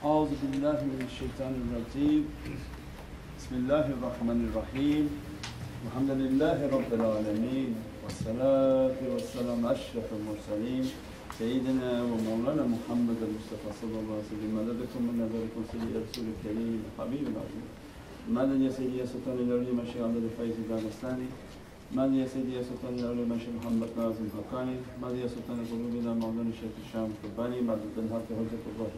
أعوذ بالله من الشيطان الرجيم بسم الله الرحمن الرحيم الحمد لله رب العالمين والصلاة والسلام أشرف المرسلين سيدنا ومولانا محمد المصطفى صلى الله عليه وسلم مددكم من نظركم سيدي رسول الكريم حبيب العظيم مدد يا سيدي يا سلطان الأولياء مشي عبد الفايز داغستاني مدد يا سيدي يا سلطان الأولياء مشي محمد ناظم حقاني مدد يا سلطان قلوبنا مولانا الشيخ الشام القباني مدد بالحق حجة الله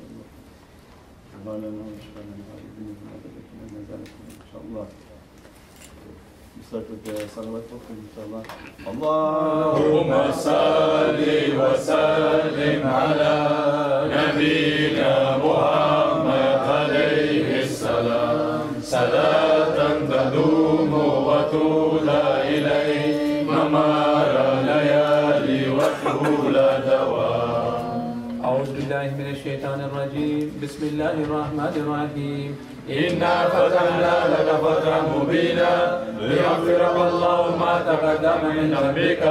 مولانا وشفانا العالمين مددكم من نظركم إن شاء الله بصلاة صلواتكم إن شاء الله اللهم صل وسلم على نبينا محمد عليه السلام صلاة تدوم وطول إليه ممار ليالي وطول دوام. أعوذ بالله من الشيطان الرجيم بسم الله الرحمن الرحيم إنا فتحنا لك فتحا مبينا ليغفر الله ما تقدم من ذنبك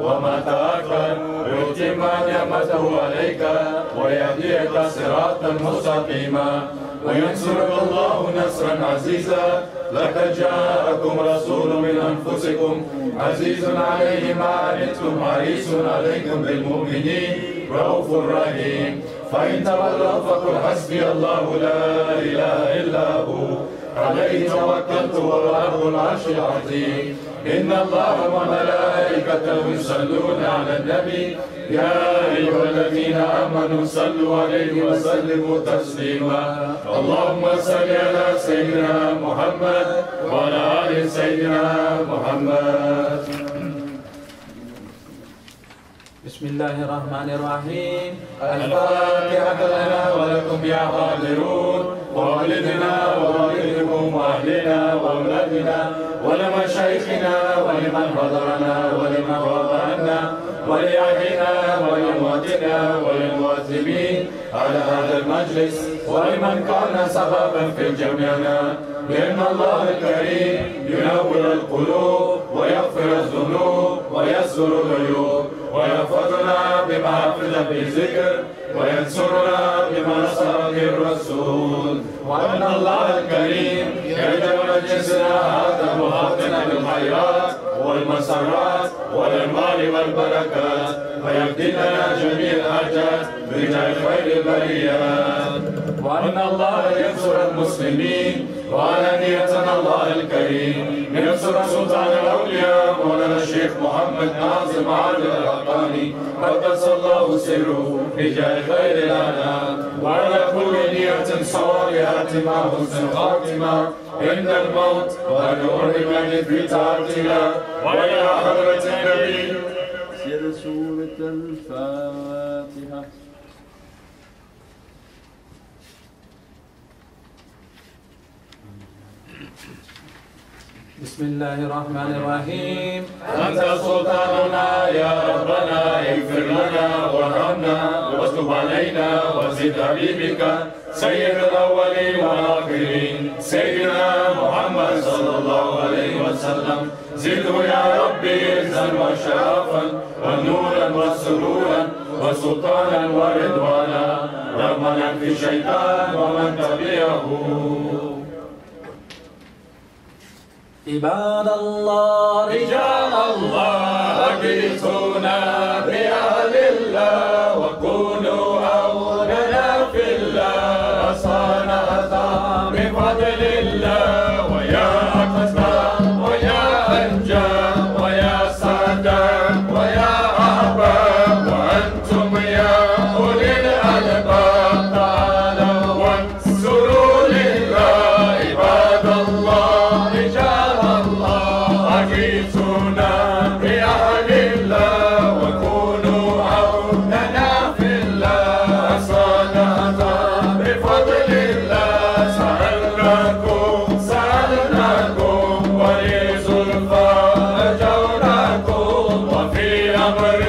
وما تأخر ويتم نعمته عليك ويهديك صراطا مستقيما وينصرك الله نصرا عزيزا. لقد جاءكم رسول من أنفسكم عزيز عليه ما عنتم حريص عليكم بالمؤمنين رؤوف رحيم. فإن تولوا فقل حسبي الله لا إله إلا هو عليه توكلت وهو رب العرش العظيم. إن الله وملائكته يصلون على النبي يا أيها الذين آمنوا صلوا عليه وسلموا تسليما. اللهم صل على سيدنا محمد وعلى آل سيدنا محمد. بسم الله الرحمن الرحيم الفاتحة لنا ولكم يا حاضرون ووالدنا ووالدكم وأهلنا وأولادنا ولمشايخنا ولمن حضرنا ولمن غاب عنا ولأهلنا ولأمواتنا وللمواظبين على هذا المجلس ولمن كان سببا في جميعنا. لأن الله الكريم ينور القلوب ويغفر الذنوب ويستر العيوب ويحفظنا بما حفظ بالذكر وينصرنا بما نصر به الرسول. وأن الله الكريم يجعل مجلسنا هذا مهاطنا بالخيرات والمسرات والمال والبركات ويبدي لنا جميع الحاجات بجاه خير البريات. وأن الله ينصر المسلمين وعلانية الله الكريم ينصر سلطان الأولياء مولانا الشيخ محمد ناظم عادل الحقاني قدس الله سره بجاه خير الأنام. وعلى كل نية صالحة مع حسن الخاتمة عند الموت ونرهب في طاعتنا وإلى حضرة النبي. سير سورة الفاتحة. بسم الله الرحمن الرحيم أنت سلطاننا يا ربنا اغفر لنا وارحمنا واستب علينا وزد حبيبك سيد الأولين والآخرين سيدنا محمد صلى الله عليه وسلم. زده يا ربي عزا وشرفا ونورا وسرورا وسلطانا ورضوانا رغما في الشيطان ومن تبعه. عباد الله رجال الله أغيثونا بأهل الله وكونوا أولنا في الله صنعة بفضل الله. ويا أقصى ويا أنجى ويا سادة ويا أحباب وأنتم يا أولي الألباب تعالوا وانصروا لله. عباد الله رجال أغيثونا بأهل الله وكونوا عوننا في الله صنعة بفضل الله. سألناكم ولزلفى أجورناكم وفي أمر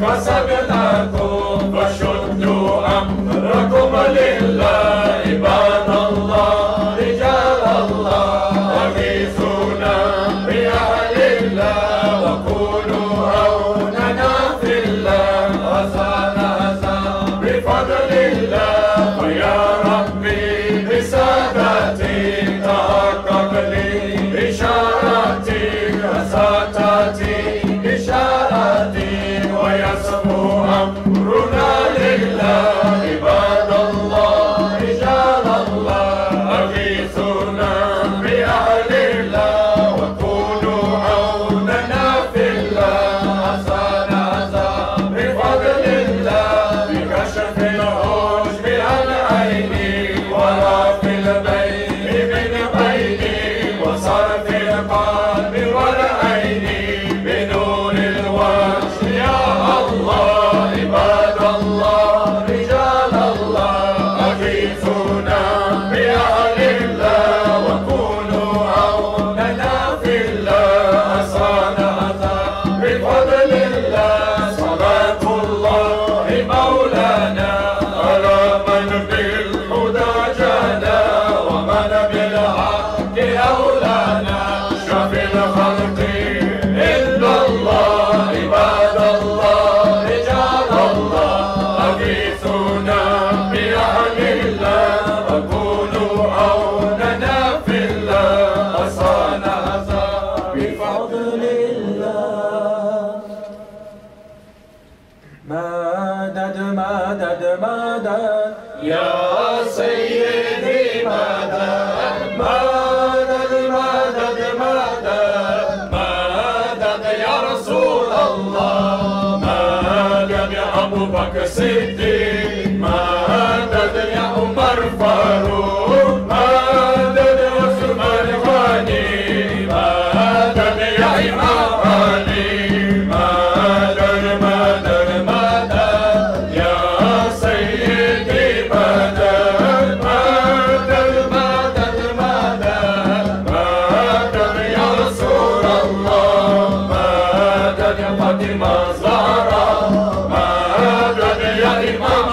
كسبناكم فشدوا أمركم لله. عباد الله رجال الله أغيثونا بأهل الله وكونوا عوننا في الله وصنعنا بفضل الله. ويا ربي أغيثونا بأهل الله وكونوا عوننا في الله أصانا بفضل الله صلاة الله مولانا على من بالهدى جانا ومن بالحق أولانا شفي الخلق إلا الله عباد الله رجال الله أغيثونا بأهل الله وكونوا عوننا في الله أصانا بفضل الله مدد مدد مدد يا سيدي مدد مدد مدد مدد مدد يا رسول الله مدد يا أبو بكر الصديق مدد يا عمر فاروق مدد يا عثمان غني مدد يا إمام علي مدد مدد مدد يا سيدي مدد مدد مدد مدد مدد يا رسول الله مدد يا فاطمة الزهراء مدد يا إمام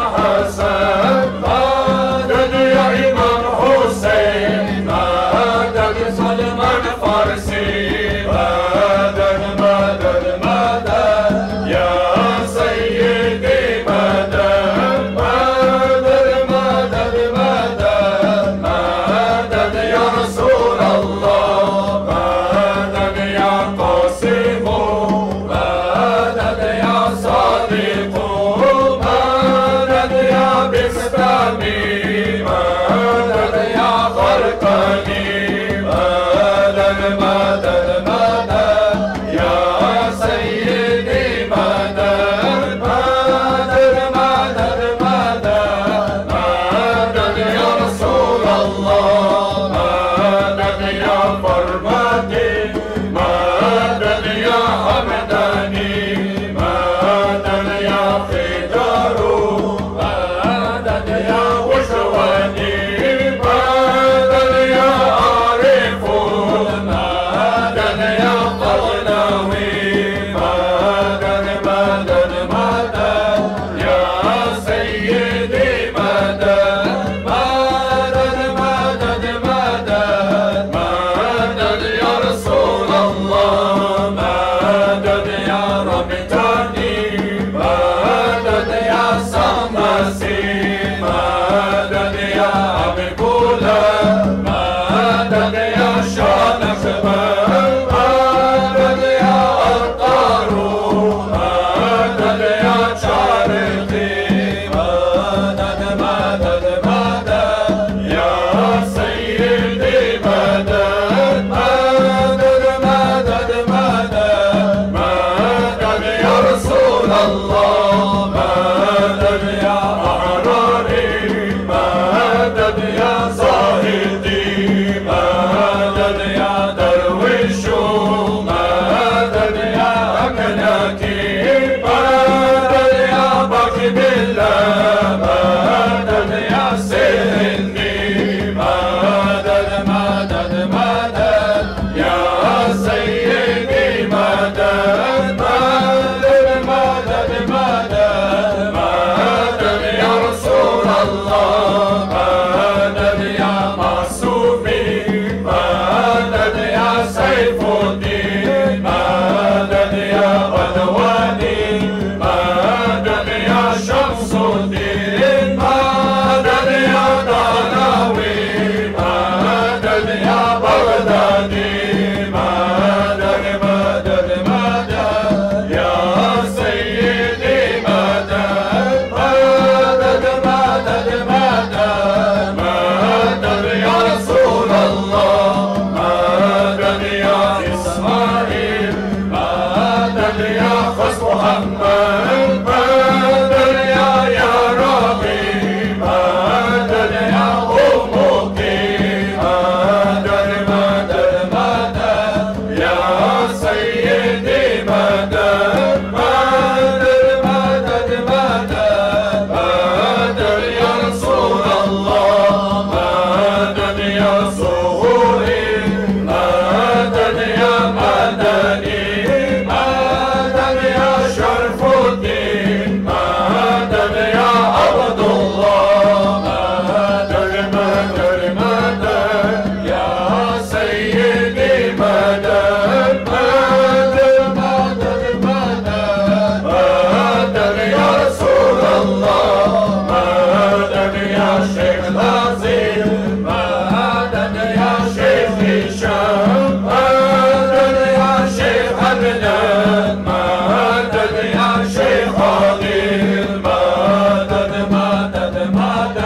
شيخ العظيم مدد يا شيخ هشام مدد يا شيخ عدنان مدد يا شيخ عظيم مدد مدد مدد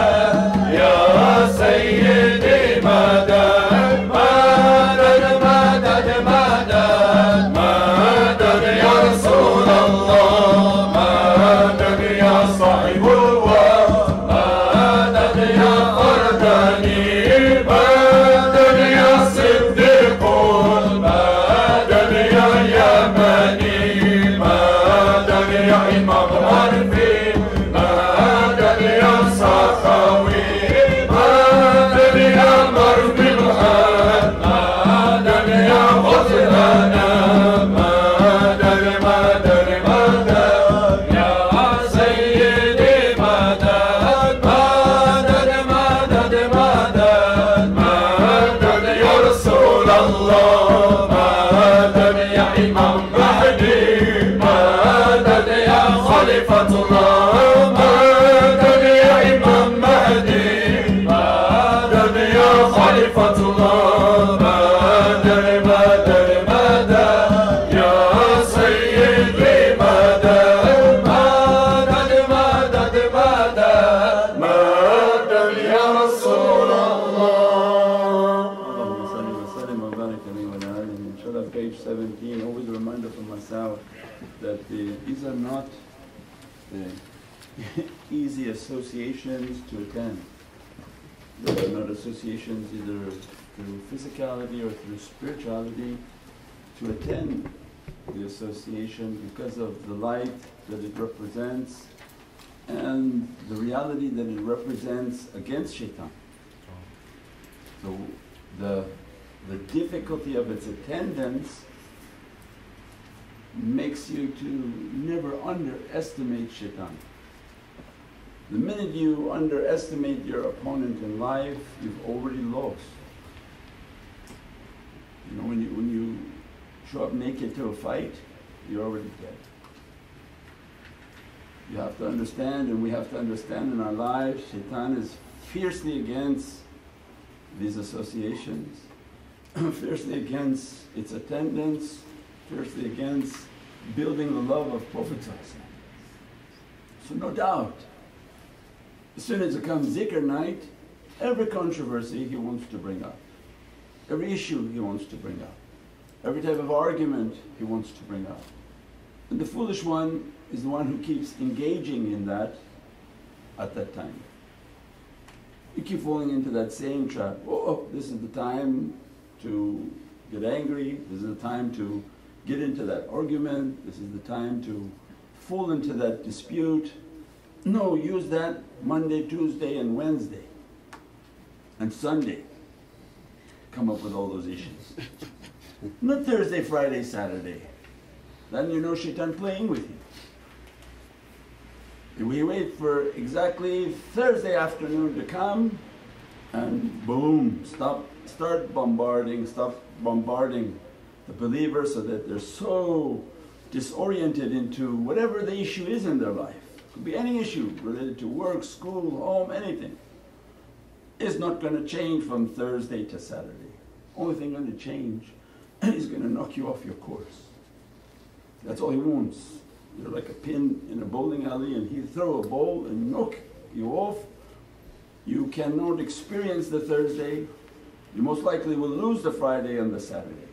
يا سيدي مدد مدد مدد مدد مدد يا رسول الله مدد يا صاحب الوقت مدد يا أردني مدد يا صديقون مدد يا يمني مدد يا إمام عرفي مدد يا سخاوي مدد يا مرفي الحد مدد يا غفرانا مدد مدد مدد يا سيدي مدد مدد مدد مدد مدد يا رسول الله مدد يا إمام مهدي مدد يا خليفة الله مدد يا إمام مهدي مدد يا خليفة الله مدد مدد مدد يا سيدي مدد مدد مدد مدد مدد يا رسول الله. Allahumma salli wa sallim wa barik alayhi wa ala alihi. Inshallah, page 17, always a reminder for myself that these are not the easy associations to attend. They are not associations either through physicality or through spirituality to attend the association because of the light that it represents and the reality that it represents against shaitan. So the difficulty of its attendance makes you to never underestimate shaitan. The minute you underestimate your opponent in life, you've already lost. You know, when you show up naked to a fight, you're already dead. You have to understand, and we have to understand in our lives, shaitan is fiercely against these associations, fiercely against its attendance, fiercely against building the love of Prophet. So no doubt, as soon as it comes zikr night, every controversy he wants to bring up, every issue he wants to bring up, every type of argument he wants to bring up. And the foolish one is the one who keeps engaging in that at that time. You keep falling into that same trap, oh, this is the time to get angry, this is the time to get into that argument, this is the time to fall into that dispute. No, use that Monday, Tuesday and Wednesday and Sunday, come up with all those issues. Not Thursday, Friday, Saturday. Then you know shaitan playing with you. We wait for exactly Thursday afternoon to come and boom, start bombarding the believer so that they're so disoriented into whatever the issue is in their life. Could be any issue related to work, school, home, anything. It's not going to change from Thursday to Saturday. Only thing going to change, he's going to knock you off your course. That's all he wants. You're like a pin in a bowling alley and he'll throw a ball and knock you off. You cannot experience the Thursday, you most likely will lose the Friday and the Saturday.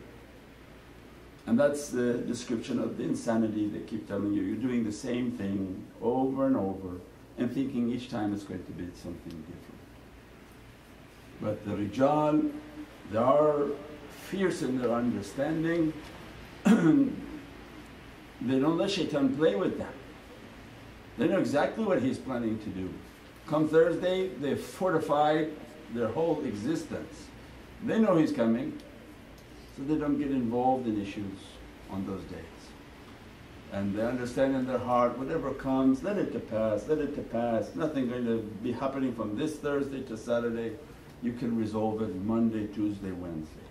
And that's the description of the insanity. They keep telling you, you're doing the same thing over and over and thinking each time it's going to be something different. But the rijal, they are fierce in their understanding they don't let shaitan play with them. They know exactly what he's planning to do. Come Thursday, they've fortified their whole existence. They know he's coming, so they don't get involved in issues on those days. And they understand in their heart, whatever comes, let it to pass, let it to pass. Nothing going to be happening from this Thursday to Saturday. You can resolve it Monday, Tuesday, Wednesday.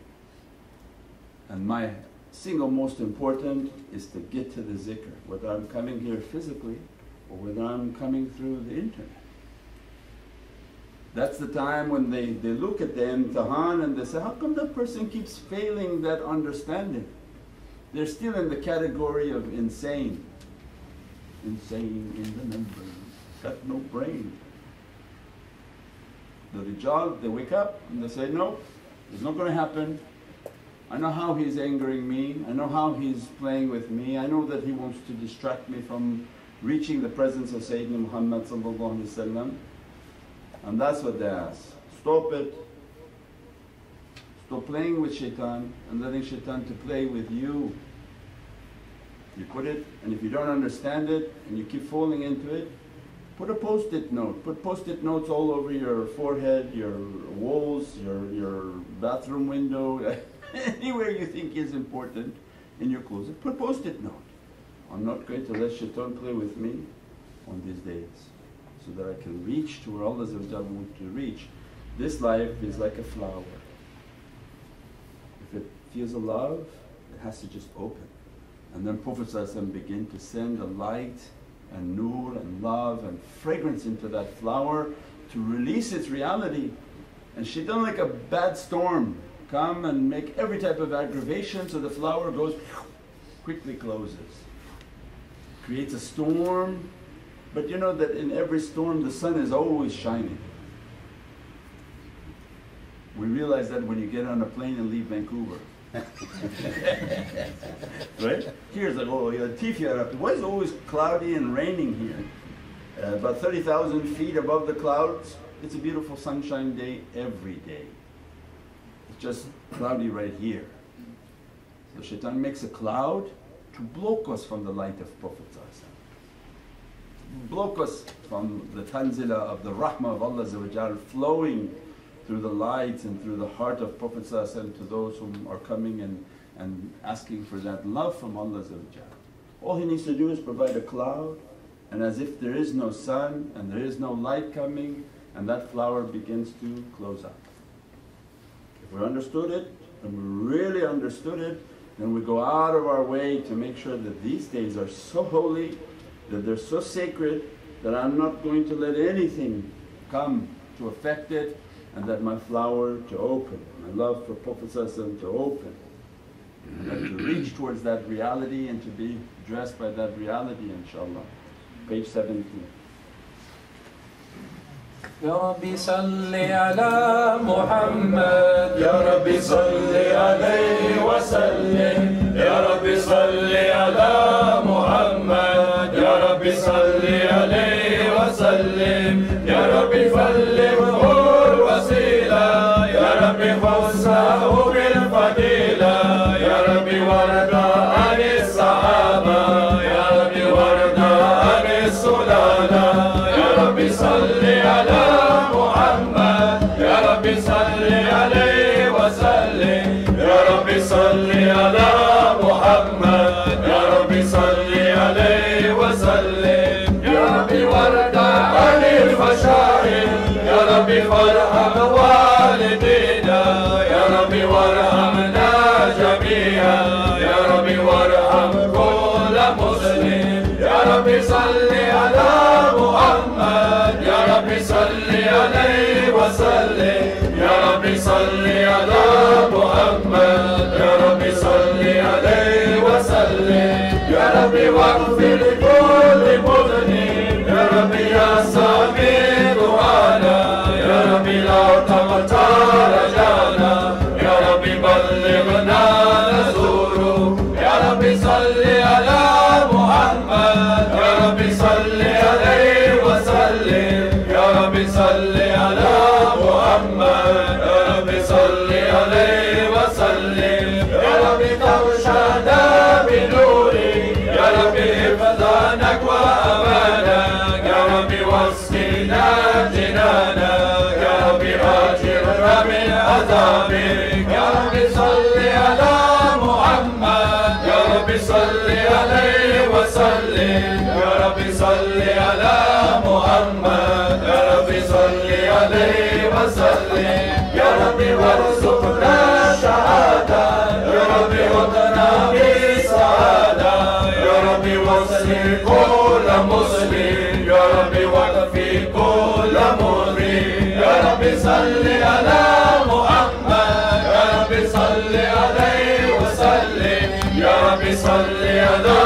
And my single most important is to get to the zikr, whether I'm coming here physically or whether I'm coming through the internet. That's the time when they look at the imtihan and they say, how come that person keeps failing that understanding? They're still in the category of insane. Insane in the membrane, got no brain. The Rijal, they wake up and they say, no, it's not going to happen. I know how he's angering me, I know how he's playing with me, I know that he wants to distract me from reaching the presence of Sayyidina Muhammad sallallahu alaihi wasallam. And that's what they ask, stop it. Stop playing with shaitan and letting shaitan to play with you. You put it, and if you don't understand it and you keep falling into it, put a post-it note. Put post-it notes all over your forehead, your walls, your bathroom window, anywhere you think is important in your closet. Put post-it note. I'm not going to let shaitan play with me on these days, so that I can reach to where Allah wants to reach. This life is like a flower. If it feels a love, it has to just open. And then Prophet begin to send a light and nur and love and fragrance into that flower to release its reality. And shaitan, like a bad storm, come and make every type of aggravation, so the flower goes quickly closes. Creates a storm, but you know that in every storm the sun is always shining. We realize that when you get on a plane and leave Vancouver. Right? Here's like, oh, Tifia, why is it always cloudy and raining here? About 30,000 feet above the clouds, it's a beautiful sunshine day every day. It's just cloudy right here. So shaitan makes a cloud to block us from the light of Prophet, block us from the tanzila of the rahmah of Allah flowing through the lights and through the heart of Prophet to those who are coming and asking for that love from Allah. All he needs to do is provide a cloud, and as if there is no sun and there is no light coming, and that flower begins to close up. If we understood it and we really understood it, then we go out of our way to make sure that these days are so holy, that they're so sacred, that I'm not going to let anything come to affect it, and that my flower to open, my love for Prophet to open, and that to reach towards that reality and to be dressed by that reality, inshaAllah. Page 17. يا ربي صل على محمد يا ربي صل عليه وسلم يا ربي صل على محمد يا ربي صل عليه وسلم يا ربي بلغه الوسيلة يا ربي خصه بالفضيلة يا ربي وارضى عن الصحابة يا ربي وارضى عن السلالة يا ربي صل على محمد يا ربي صل عليه وسلم يا ربي صل على محمد يا ربي صل عليه وسلم يا ربي وارضى عن المشاهد يا ربي وارحم والدينا يا ربي وارحمنا جميعا يا ربي وارحم كل مسلم يا ربي صل على محمد يا ربي صل عليه وسلم يا ربي صل على محمد يا ربي صل عليه وسلم يا ربي واغفر لكل مذنب يا ربي يا سامي دعانا يا ربي لا تقطع رجانا يا ربي بلغنا نزوره يا ربي صل على محمد يا ربي صل عليه وسلم يا ربي صل على محمد يا ربي صل عليه وسلم يا ربي ترشدنا بنورك يا ربي حفظانك وأمانك يا ربي واسقنا جنانك يا ربي أجرنا من عذابك يا ربي صل على محمد يا ربي صل عليه وسلم يا ربي صل على محمد يا ربي صل عليه وسلم يا ربي وارزقنا شهادة يا ربي وقنا بالسعادة يا ربي واسقي كل مسلم يا ربي واكفي كل مريض يا صل على محمد يا رب صل عليه وسلم يا رب صل على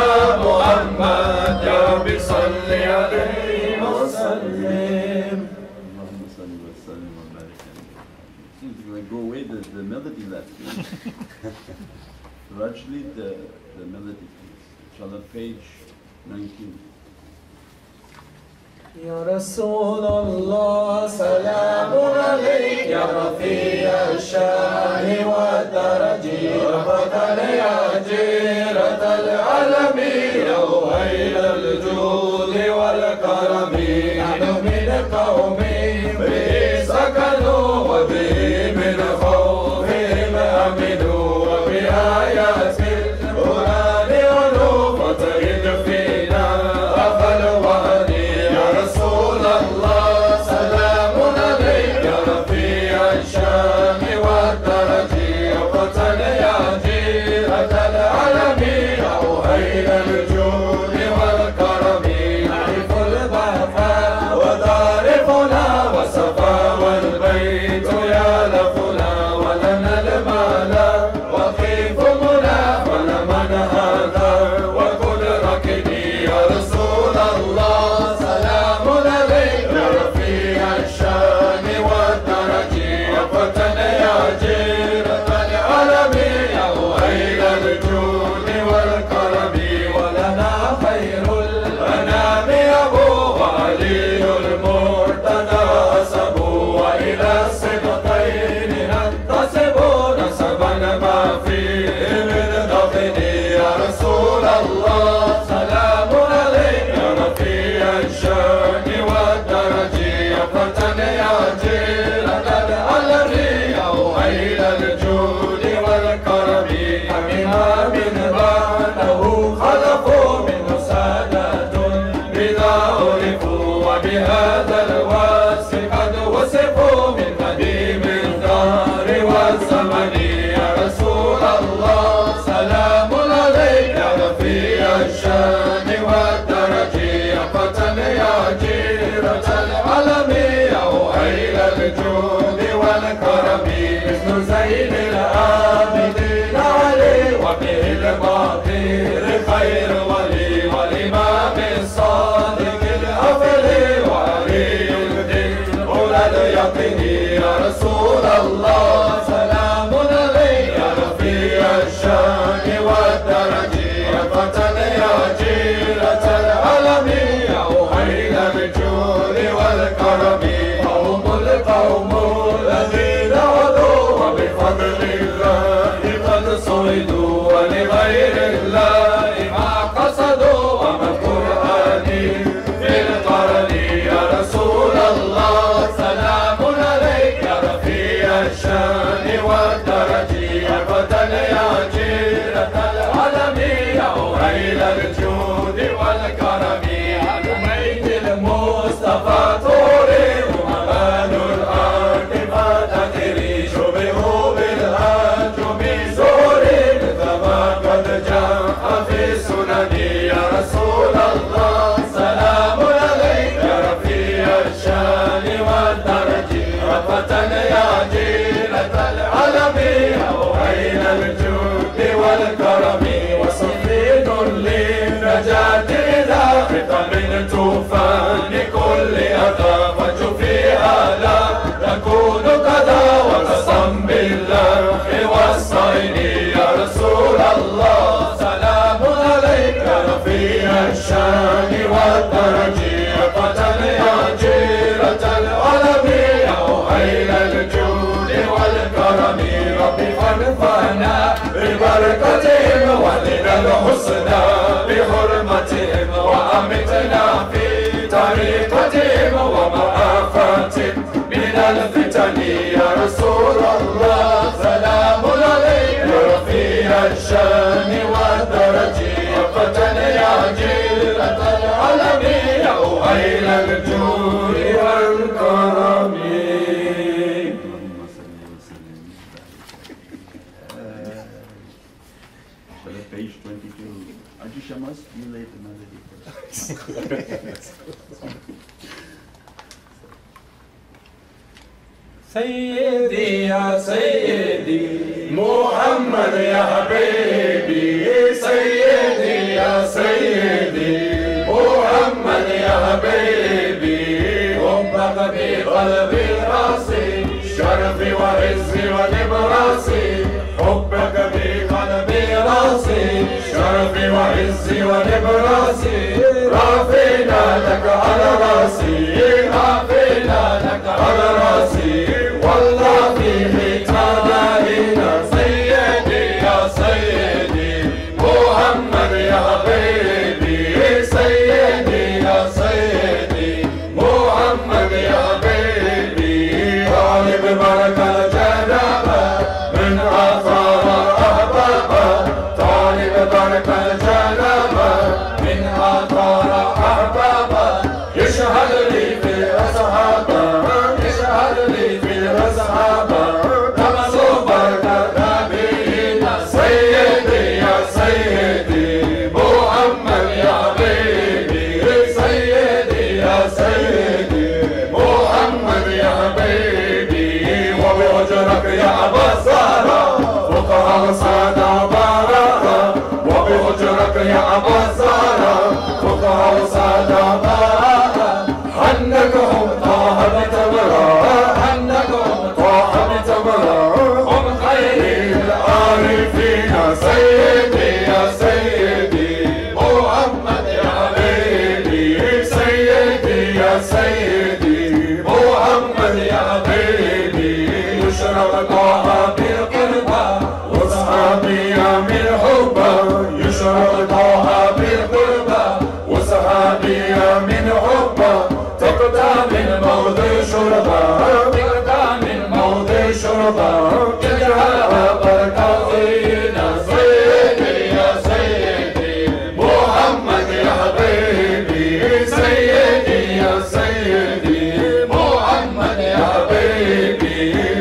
محمد يا رب صل عليه وسلم. اللهم صل وسلم وبارك عليه. Seems to go away the melody left. Gradually the melody please. Inshallah page 19. يا رسول الله سلام عليك يا رفيع الشان والدرج رفقا يا جيرة العلم يا ويل الجود والكرم نحن من قوم به سكنوا وبه من خوفهم امنوا وبآيات القرآن علوا فتجد فينا أخا الوهن. يا رسول الله سلام عليك يا رفيع الشام والدرج رفقا يا جيرة العلم يا ويل الجود والكرم نعرف البهاء وتعرفنا وصفا والبيت يالفنا ولنا المال وكيف منا ولمن هذا وكن ركني. يا رسول الله سلام عليك يا رفيع الشان والدرج رفقا يا جيرة العلم يا ويل الجود والكرم ولنا خير الأنام أبو وعلي المرتضى أسبو وإلى الصدقين ننتسب نسبا ما فيه من ضغن. يا رسول الله سلام عليك يا رفيع الشان والدرج رفقا يا جيرة العلم يا ويل الجود والكرم. أمنا من بعده خلفوا منه سادات بذا عرفوا وبهذا الوصف قد وصفوا من قديم الدهر والزمن. يا رسول الله سلام عليك يا رفيع الشان والدرج رفقا يا جيرة العلم يا ويل الجود والكرم. مثل زين العابدين عليه وبه الباقر خير ولي والإمام الصادق الأفضل وعلي الدين أولى اليقين. يا رسول الله سلام عليك يا رفيع الشان والدرج رفقا يا جيرة العلم يا ويل الجود والكرم. هم القوم الذين عدوا وبفضل الله قد صعدوا ولغير الله ما قصدوا وما القرآن في القرن. يا رسول الله سلام عليك يا رفيع الشان والدرج رفقا يا جيرة العلم يا ويل الجود والكرم. على بيت المصطفى توري ومبان الأرض ما تدري شبهوا بالأنجم زوري مثلما قد جاء في السنن. يا رسول الله سلام عليك يا رفيع الشان والدرج رفقا يا جيرة العلم يا ويل الجود والكرم. وصفيد للنجاة إذا خط من طوفان كل أذى فجفيها لا تكون كذا وقسم بالله والصين. يا رسول الله سلام عليك يا رفيع الشان والدرج رفقا يا جيرة العلم يا ويل الجود والكرم. ربي فارفعنا ببركتهم ولنا الحسنى بحرمتهم وأمتنا في طريقتهم ومآفات من الفتن. يا رسول الله سلام عليك يا رفيع الشان والدرج رفقا يا جيرة العلم يا ويل الجود والكرم. اللهم صل وسلم وبارك. Page 22. Aji Shamas, you lay the melody first. سيدي يا سيدي محمد يا حبيبي سيدي يا سيدي محمد يا حبيبي حبك بقلبي راسي شرفي وعزي ونبراسي حبك بقلبي راسي شرفي وعزي ونبراسي رافينا لك على راسي رافينا لك على راسي والله في ختامنا سيدي يا سيدي محمد يا حبيبي سيدي يا سيدي محمد يا حبيبي طالب بركة الجنابة من آثار أحبابه طالب بركة الجنابة من آثار أحبابه يشهد لي في أصحابه يشهد لي في أصحابه تمسوا بركة نبينا سيدي يا سيدي محمد يا حبيبي سيدي يا سيدي محمد يا حبيبي وبأجرك يا أبا الزهراء فقهاء سادة بارا وبأجرك يا أبا الزهراء فقهاء سادة بارا حنكهم طه بتمرا حنكهم طه بتمرا هم خير العارفين سيدي يا سيدي محمد يا حبيبي سيدي يا سيدي محمد يا حبيبي يشرب طه بالقربى وصحابي من حبه يشرب طه بالقربى وصحابي من حبه تقطع من موضع شربه تقطع من موضع شربه تجعلها بركة فينا سيدي يا سيدي محمد يا حبيبي سيدي يا سيدي محمد يا حبيبي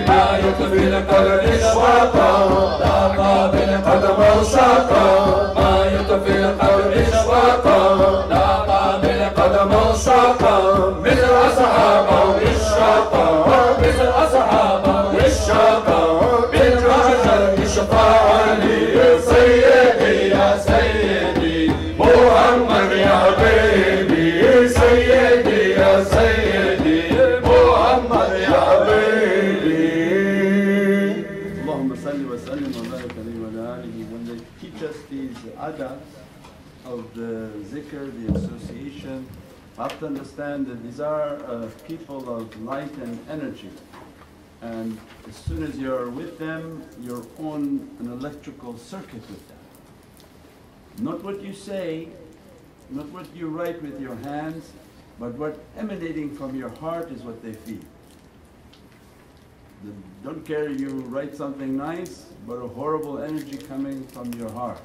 ما يطفي القلب إشواقا لا قابل قدم وشاقا ما يطفي القلب إشواقا لا قابل قدم وشاقا مثل أصحابه والشاقا مثل أصحابه والشاقا بالرجل يشفع لي سيدي يا سيدي محمد يا حبيبي سيدي يا سيدي محمد يا حبيبي. Allahumma salli wa sallim wa barik alayhi wa ala alihi. When they teach us these adab of the zikr, the association, we have to understand that these are people of light and energy, and as soon as you're with them you're on an electrical circuit with them. Not what you say, not what you write with your hands, but what emanating from your heart is what they feel. They don't care you write something nice, but a horrible energy coming from your heart.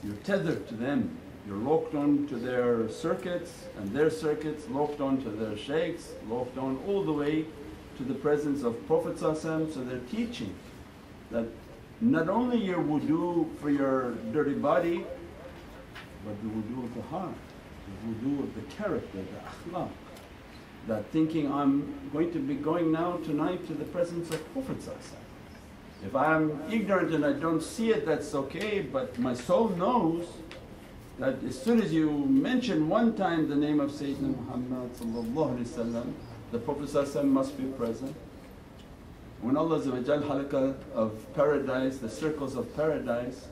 You're tethered to them, you're locked on to their circuits, and their circuits locked on to their shaykhs, locked on all the way to the presence of Prophet ﷺ. So they're teaching that not only your wudu for your dirty body, but the wudu of the heart, the wudu of the character, the akhlaq. That thinking, I'm going to be going now tonight to the presence of Prophet ﷺ. If I'm ignorant and I don't see it, that's okay, but my soul knows that as soon as you mention one time the name of Sayyidina Muhammad, the Prophet ﷺ must be present. When Allah halaqah of paradise, the circles of paradise,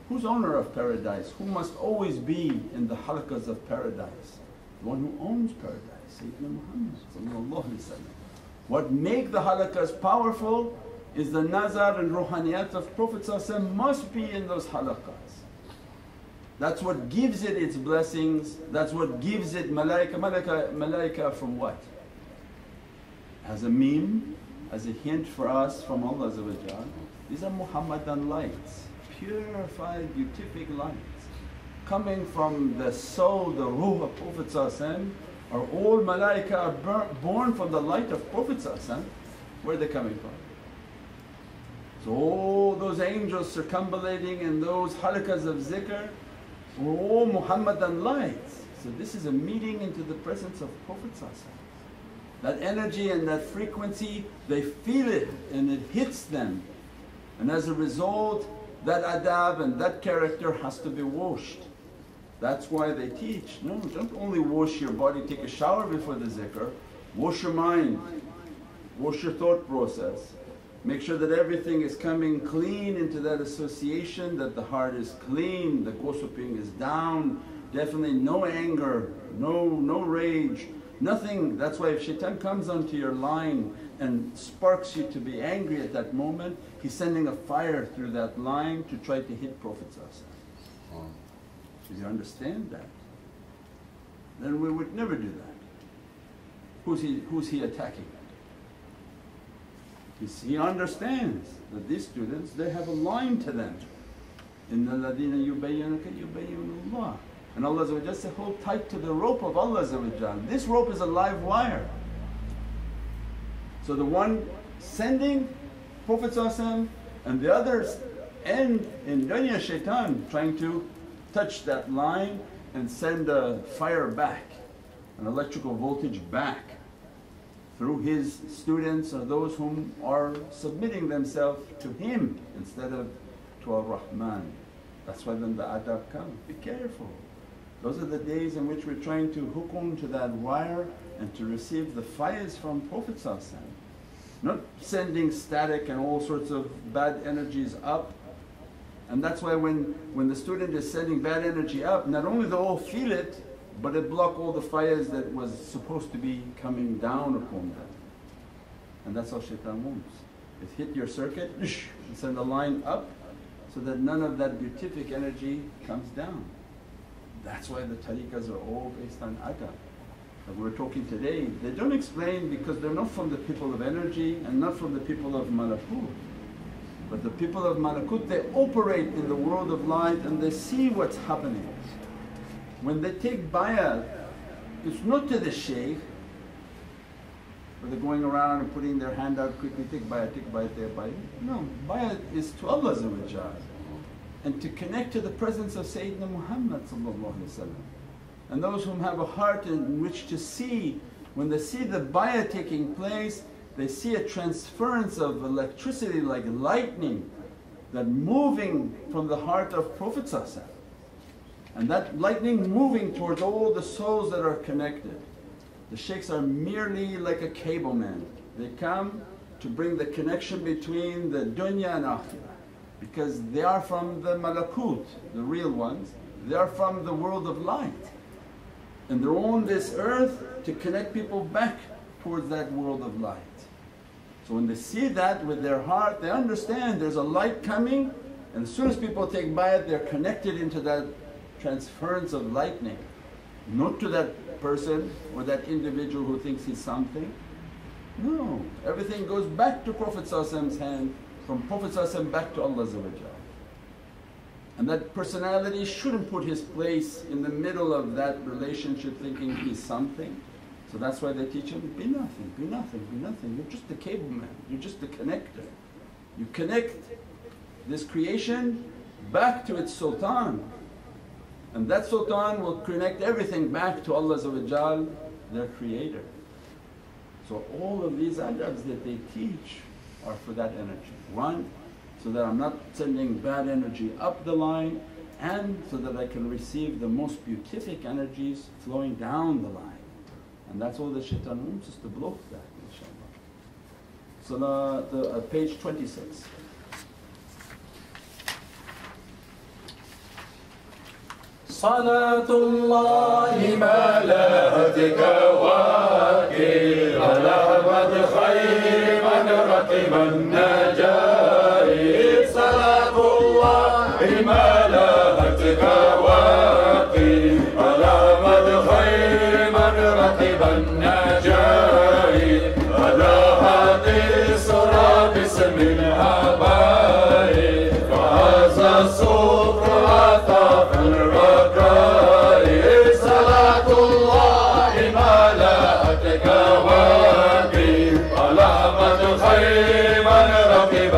who's owner of paradise? Who must always be in the halaqas of paradise? The one who owns paradise, Sayyidina Muhammad. What make the halaqas powerful is the nazar and ruhaniyat of Prophet must be in those halaqas. That's what gives it its blessings, that's what gives it malaika. Malaika from what? As a meme, as a hint for us from Allah. These are Muhammadan lights, purified beatific lights coming from the soul, the ruh of Prophet are all malaika are born from the light of Prophet. Where are they coming from? So all those angels circumambulating in those halaqas of zikr were all Muhammadan lights. So this is a meeting into the presence of Prophet. That energy and that frequency, they feel it and it hits them, and as a result that adab and that character has to be washed. That's why they teach, no, don't only wash your body, take a shower before the zikr, wash your mind, wash your thought process. Make sure that everything is coming clean into that association, that the heart is clean, the gossiping is down, definitely no anger, no rage, nothing. That's why if shaitan comes onto your line and sparks you to be angry at that moment, he's sending a fire through that line to try to hit Prophet. Do you understand that? Then we would never do that. Who's he attacking? He understands that these students, they have a line to them. Inna alladhina yubayyinaka yubayyinullah. And Allah says, hold tight to the rope of Allah. This rope is a live wire. So the one sending Prophet and the others end in dunya shaitan trying to touch that line and send a fire back, an electrical voltage back through his students or those whom are submitting themselves to him instead of to Ar-Rahman. That's why then the adab comes. Be careful. Those are the days in which we're trying to hook on to that wire and to receive the fires from Prophet, not sending static and all sorts of bad energies up. And that's why when the student is sending bad energy up, not only they all feel it, but it block all the fires that was supposed to be coming down upon them. And that's how shaitan wants. It hit your circuit and send a line up so that none of that beatific energy comes down. That's why the tariqas are all based on adab. Like we were talking today, they don't explain because they're not from the people of energy and not from the people of malakut. But the people of malakut, they operate in the world of light and they see what's happening. When they take bayat, it's not to the shaykh, where they're going around and putting their hand out quickly, take bayat, take bayat. No, bayat is to Allah and to connect to the presence of Sayyidina Muhammad. And those whom have a heart in which to see, when they see the bayat taking place, they see a transference of electricity like lightning that moving from the heart of Prophet, and that lightning moving towards all the souls that are connected. The shaykhs are merely like a cable man, they come to bring the connection between the dunya and akhirah, because they are from the malakut, the real ones, they are from the world of light, and they're on this earth to connect people back towards that world of light. So when they see that with their heart, they understand there's a light coming, and as soon as people take bayat, they're connected into that transference of lightning, not to that person or that individual who thinks he's something. No, everything goes back to Prophet's hand, from Prophet back to Allah. And that personality shouldn't put his place in the middle of that relationship thinking he's something. So that's why they teach him, be nothing, be nothing, be nothing. You're just a cable man, you're just a connector. You connect this creation back to its sultan, and that sultan will connect everything back to Allah, their creator. So all of these adabs that they teach are for that energy. One, so that I'm not sending bad energy up the line, and so that I can receive the most beatific energies flowing down the line. And that's all the shaitan wants us to block that, inshaAllah. So page 26. صلاة الله ما لهتك واكي على أحمد خير من ركب النجاة. صلاة الله ما لهتك واكي على أحمد خير من ركب النجاة. على هذه الصلاة باسم الآباء فهذا الصبر عطاء خير من ركب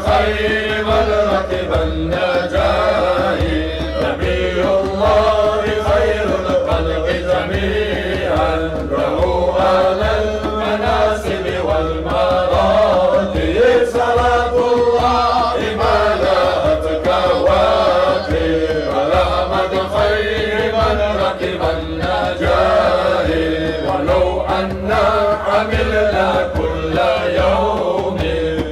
خير من ركب النجاة نبي الله خير الخلق جميعا له على المناسب والمراتب صلاة الله ما لاءت كواكب على أحمد خير من ركب النجاة ولو أنا عملنا كل يوم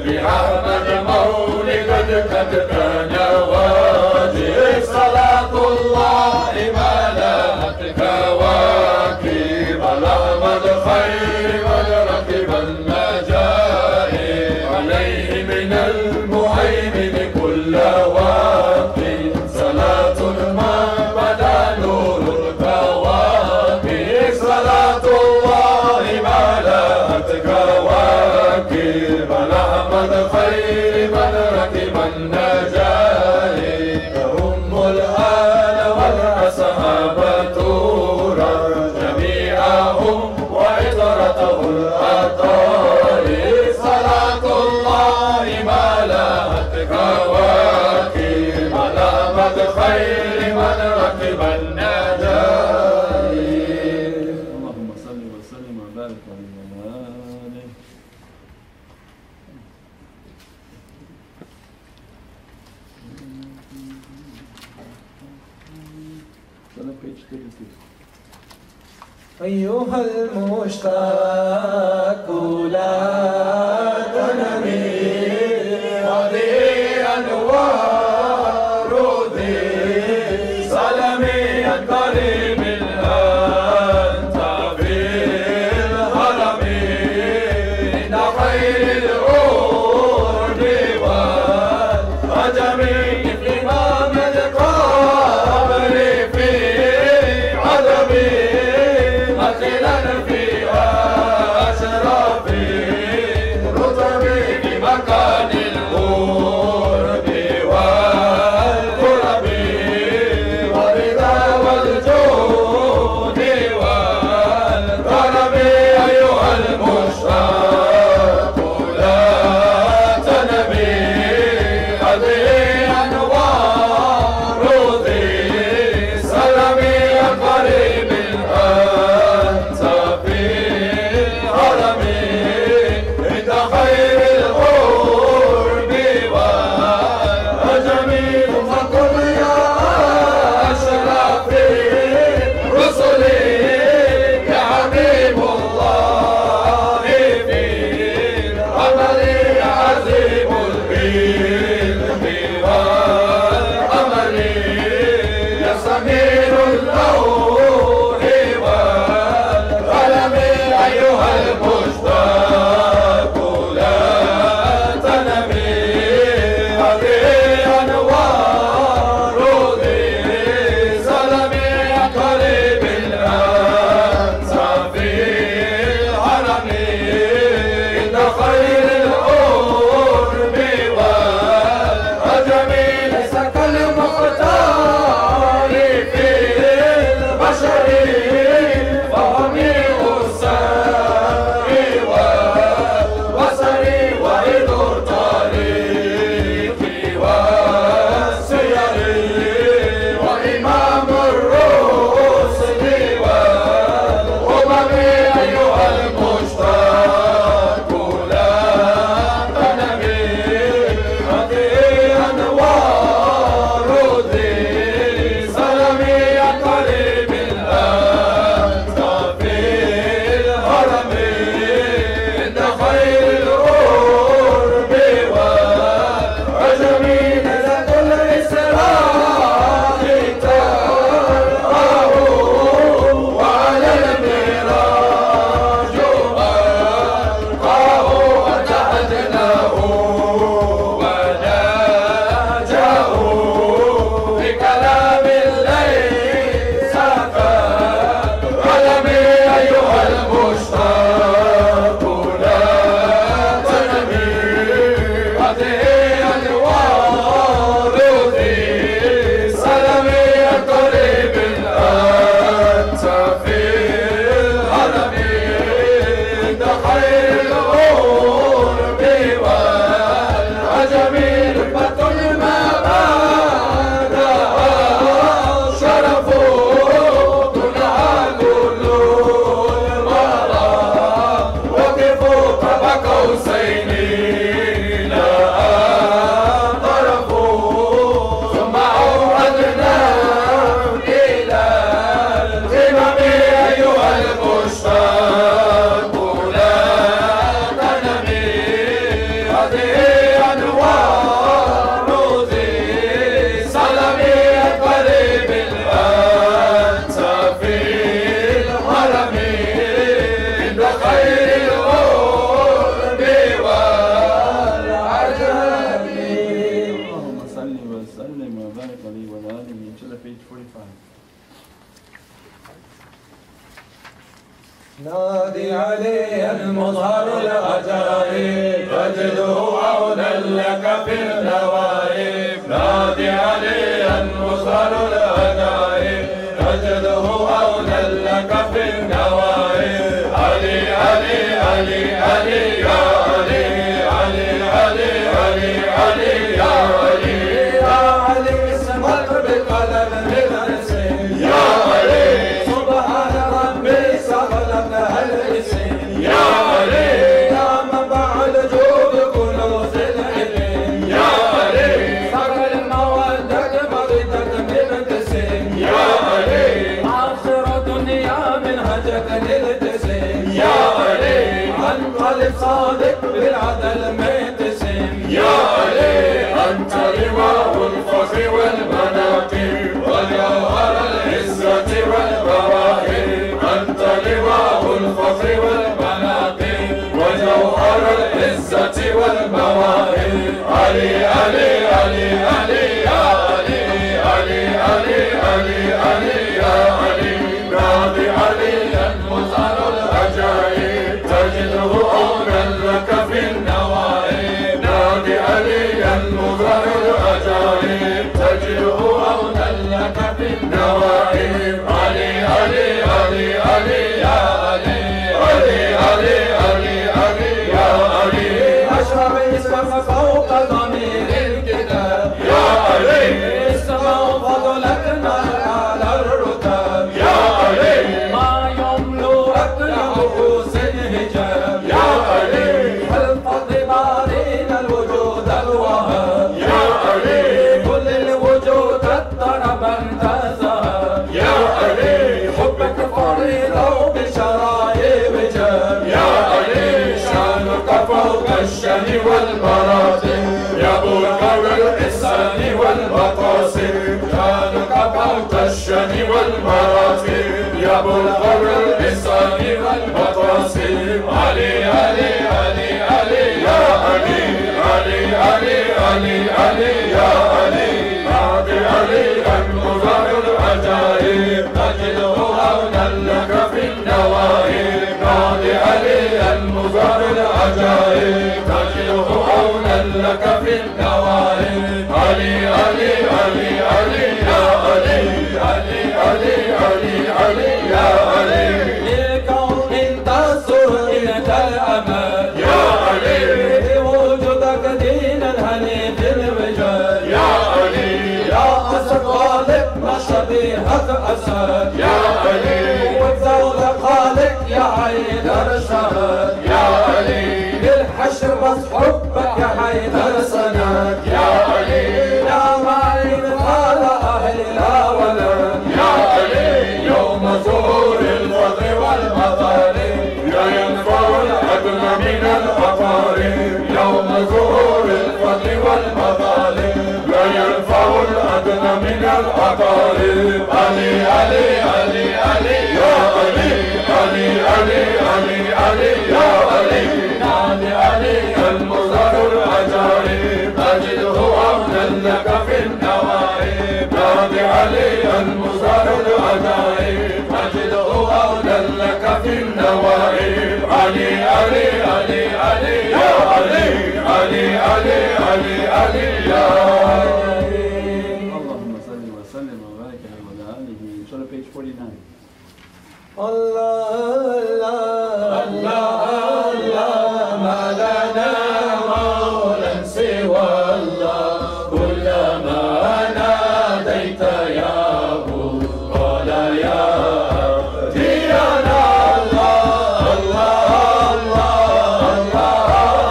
بأحمد مولد قد كان واجب صلاة الله ما لاءت كواكب على أحمد خير من ركب النجاة عليه من المهيمن كل وقت صلاة ما بدا نور الكواكب صلاة الله ما لاءت كواكب على أحمد خير من ركب النجاة هم الآل والأصحاب تورا جميعهم وعطرته الأطهار صلاة الله ما لاءت كواكب على أحمد خير من ركب النجاة اللهم صل وسلم وبارك عليه وعلى آله. Sana page 36. أيها المشتاق لا تنمي هذه أنوار ذي سلمي الكريم أنت في الهرم عند خير العود والعجم إمام القبر في عدمي مثلا في أشرف الرتب بمكان القرب والقرب والرضا والجود والكرم أيها المشتاق لا تنمي هذه أنوار ذي سلمي القريب أنت في الهرم عند خير القرب والعجم فقل يا أشرف الرسل يا حبيب الله في العمل عظيم العلم page 45. نادي علي المظهر العجائب تجده عونا لك في النوائب نادي علي المظهر العجائب تجده عونا لك في النوائب علي علي علي علي يا علي علي علي علي علي يا علي يا علي اسمك بقلم الرسم يا علي سبحان ربي سبحان الاسم يا علي يا منبع الجود كنوز العلم يا علي صقر المودة مريدة بمبتسم يا علي آخر دنيا منهجك نلتزم يا علي عن قلب صادق بالعدل متسم يا علي أنت لواء الفخر والمناقب وجوهر العزة والمواهب أنت لواء الفخر والمناقب وجوهر العزة والمواهب علي علي علي علي يا علي علي علي علي علي يا علي نادي علي المظهر العجائب تجده عونا لك في النوائب نادي علي المظهر العجائب تجده عونا لك في النوائب علي علي علي علي يا علي علي علي علي علي يا علي أشرب اسمك فوق ضمير الكتاب يا علي اسمع فضلك نار على الرتاب يا علي ما يملؤك نفوس الهجاب يا علي الفضل بارين الوجود الوهاب يا علي كل الوجود الطرب انت ذهب يا علي حبك فريضة بشرايب جاب يا علي شانك فوق الشن والمراتب يا بلغ الإحسان والمقاصد شانك فوق الشن والمراتب يا بلغ الإحسان والمقاصد علي علي علي علي يا علي علي علي علي علي يا علي نادي علي المظهر العجائب تجده عونا لك في النوائب نادي علي المظهر العجائب تجده عونا لك في النوائب علي علي علي علي يا علي علي علي علي علي يا علي للكون تصر إلى الأمل يا علي بوجودك دين الهني في الوجال يا علي يا أسد غالب ما شبيهك أسد يا علي والزود خالق يا حيدر شهد يا علي للحشر بس حبك يا حيدر سند يا علي يا معين قال أهلي لا ولد يا علي يوم ظهور الفضل والمطالب لا ينفع الأدنى من الأقارب يوم ظهور الفضل والمطالب لا ينفع الأدنى من الأقارب علي علي علي علي يا علي علي علي علي علي يا علي نادي علي المظهر العجائب تجده عونا لك في النوائب نادي علي المظهر العجائب تجده عونا لك في النوائب علي علي علي علي يا علي علي علي علي علي يا علي اللهم صل وسلم وبارك عليه وعلى آله. Show the page 49. الله الله الله ما لنا مولى سوى الله كلما ناديت يا أبو قال يا ديانا الله الله الله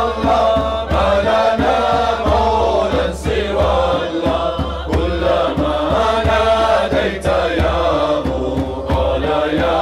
الله ما لنا مولى سوى الله كلما ناديت يا أبو قال يا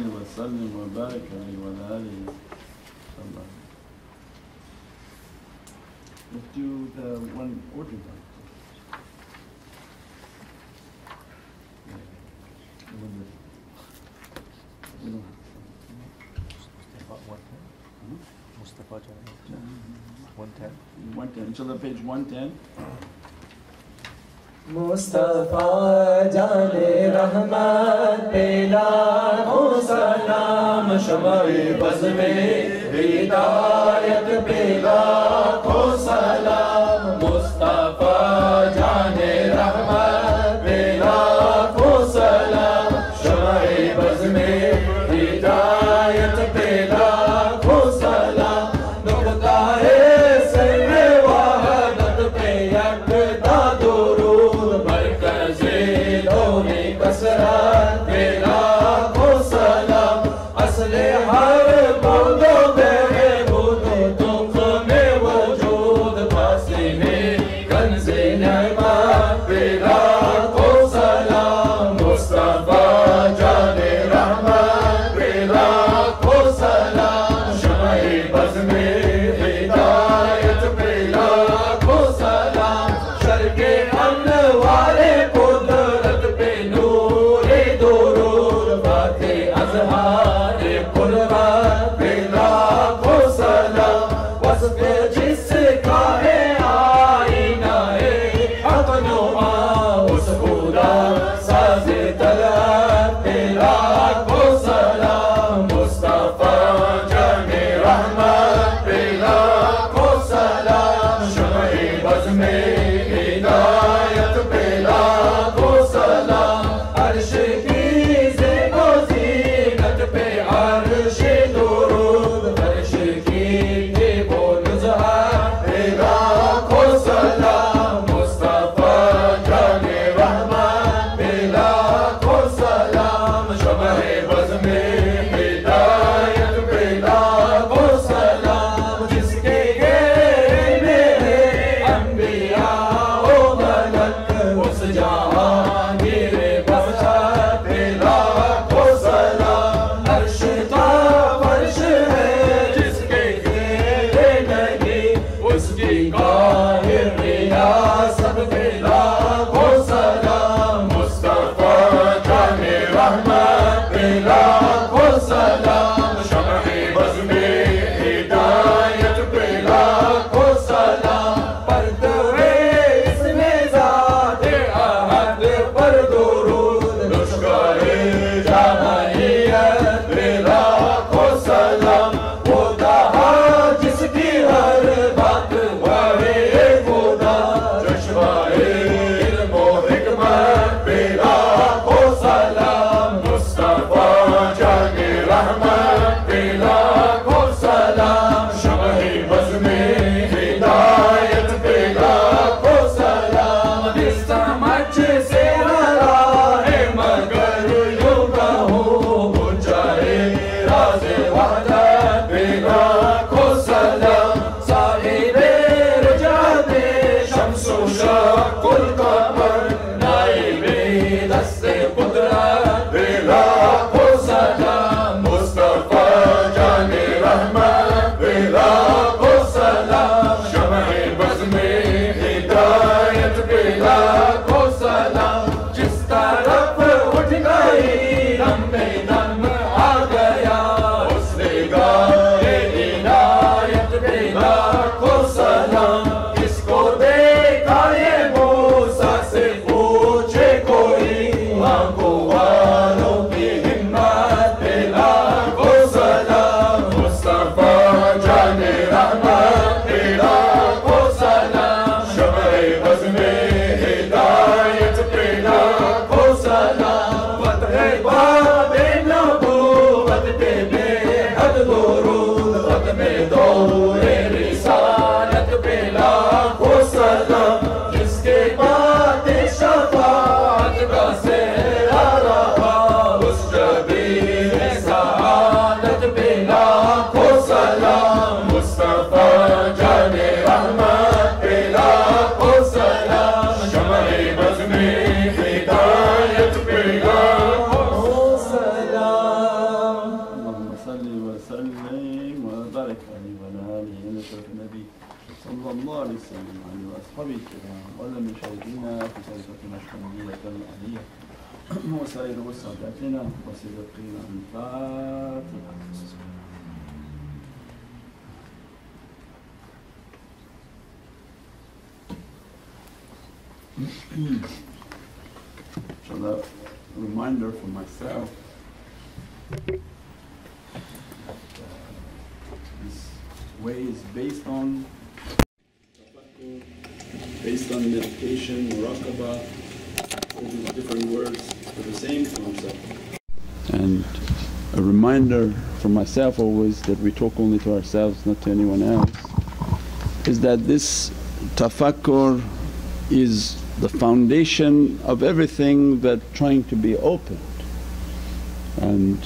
صل وسلم وبارك عليه وعلى آله. Let's do the one order one. Mustafa 110. 110. Inshallah, page 110. मुस्तफा जाने रहमत पे लाखों सलाम शमाए बज़ में हिदायत पे लाखों सलाम मुस्तफा जाने रहमत पे लाखों सलाम शमाए बज़ में हिदायत पे लाखों सलाम नुक्ता है सिर वहदत पे यकता कसरत पे लाखों सलाम असले हर बूंदो में बूंदो तुम में वजूद पासे में कंज़े नेमत पे लाखों सलाम मुस्तफा जाने रहमत पे लाखों सलाम शमाए बज़ में हिदायत पे लाखों सलाम शर के अनवारे जिसका है आईना है अपनों उस खुदा साज़े तलब पे लाखों सलाम मुस्तफा जाने रहमत पे लाखों सलाम शमाए बज़ में हिदायत पे लाखों सलाम अर्श की ज़ेबो ज़ीनत पे وبارك عليه وعلى آله ونشرف النبي صلى الله عليه وسلم وعلى أصحابه الكرام وعلى مشاهدينا في طريقة نقشبندية العلية وسائر وسادتنا وصديقنا الفاتحة. Inshallah, a reminder for myself. This way is based on meditation, muraqabah, all these different words for the same concept. And a reminder for myself always that we talk only to ourselves, not to anyone else, is that this tafakkur is the foundation of everything that trying to be opened. And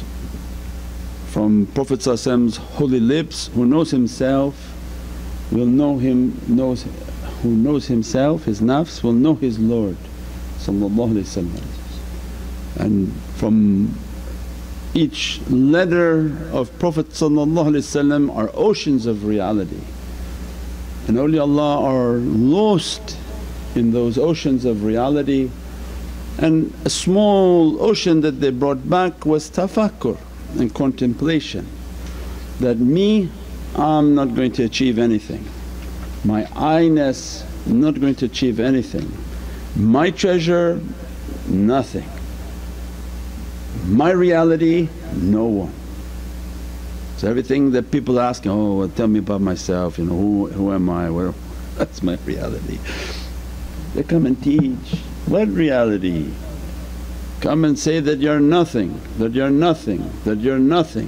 from Prophet's holy lips, who knows himself will know him, who knows himself, his nafs will know his Lord. And from each letter of Prophet are oceans of reality, and awliyaullah are lost in those oceans of reality. And a small ocean that they brought back was tafakkur and contemplation, that me, I'm not going to achieve anything, my I-ness not going to achieve anything, my treasure nothing, my reality no one. So everything that people ask, oh well, tell me about myself, who am I, that's my reality. They come and teach, what reality? Come and say that you're nothing, that you're nothing, that you're nothing.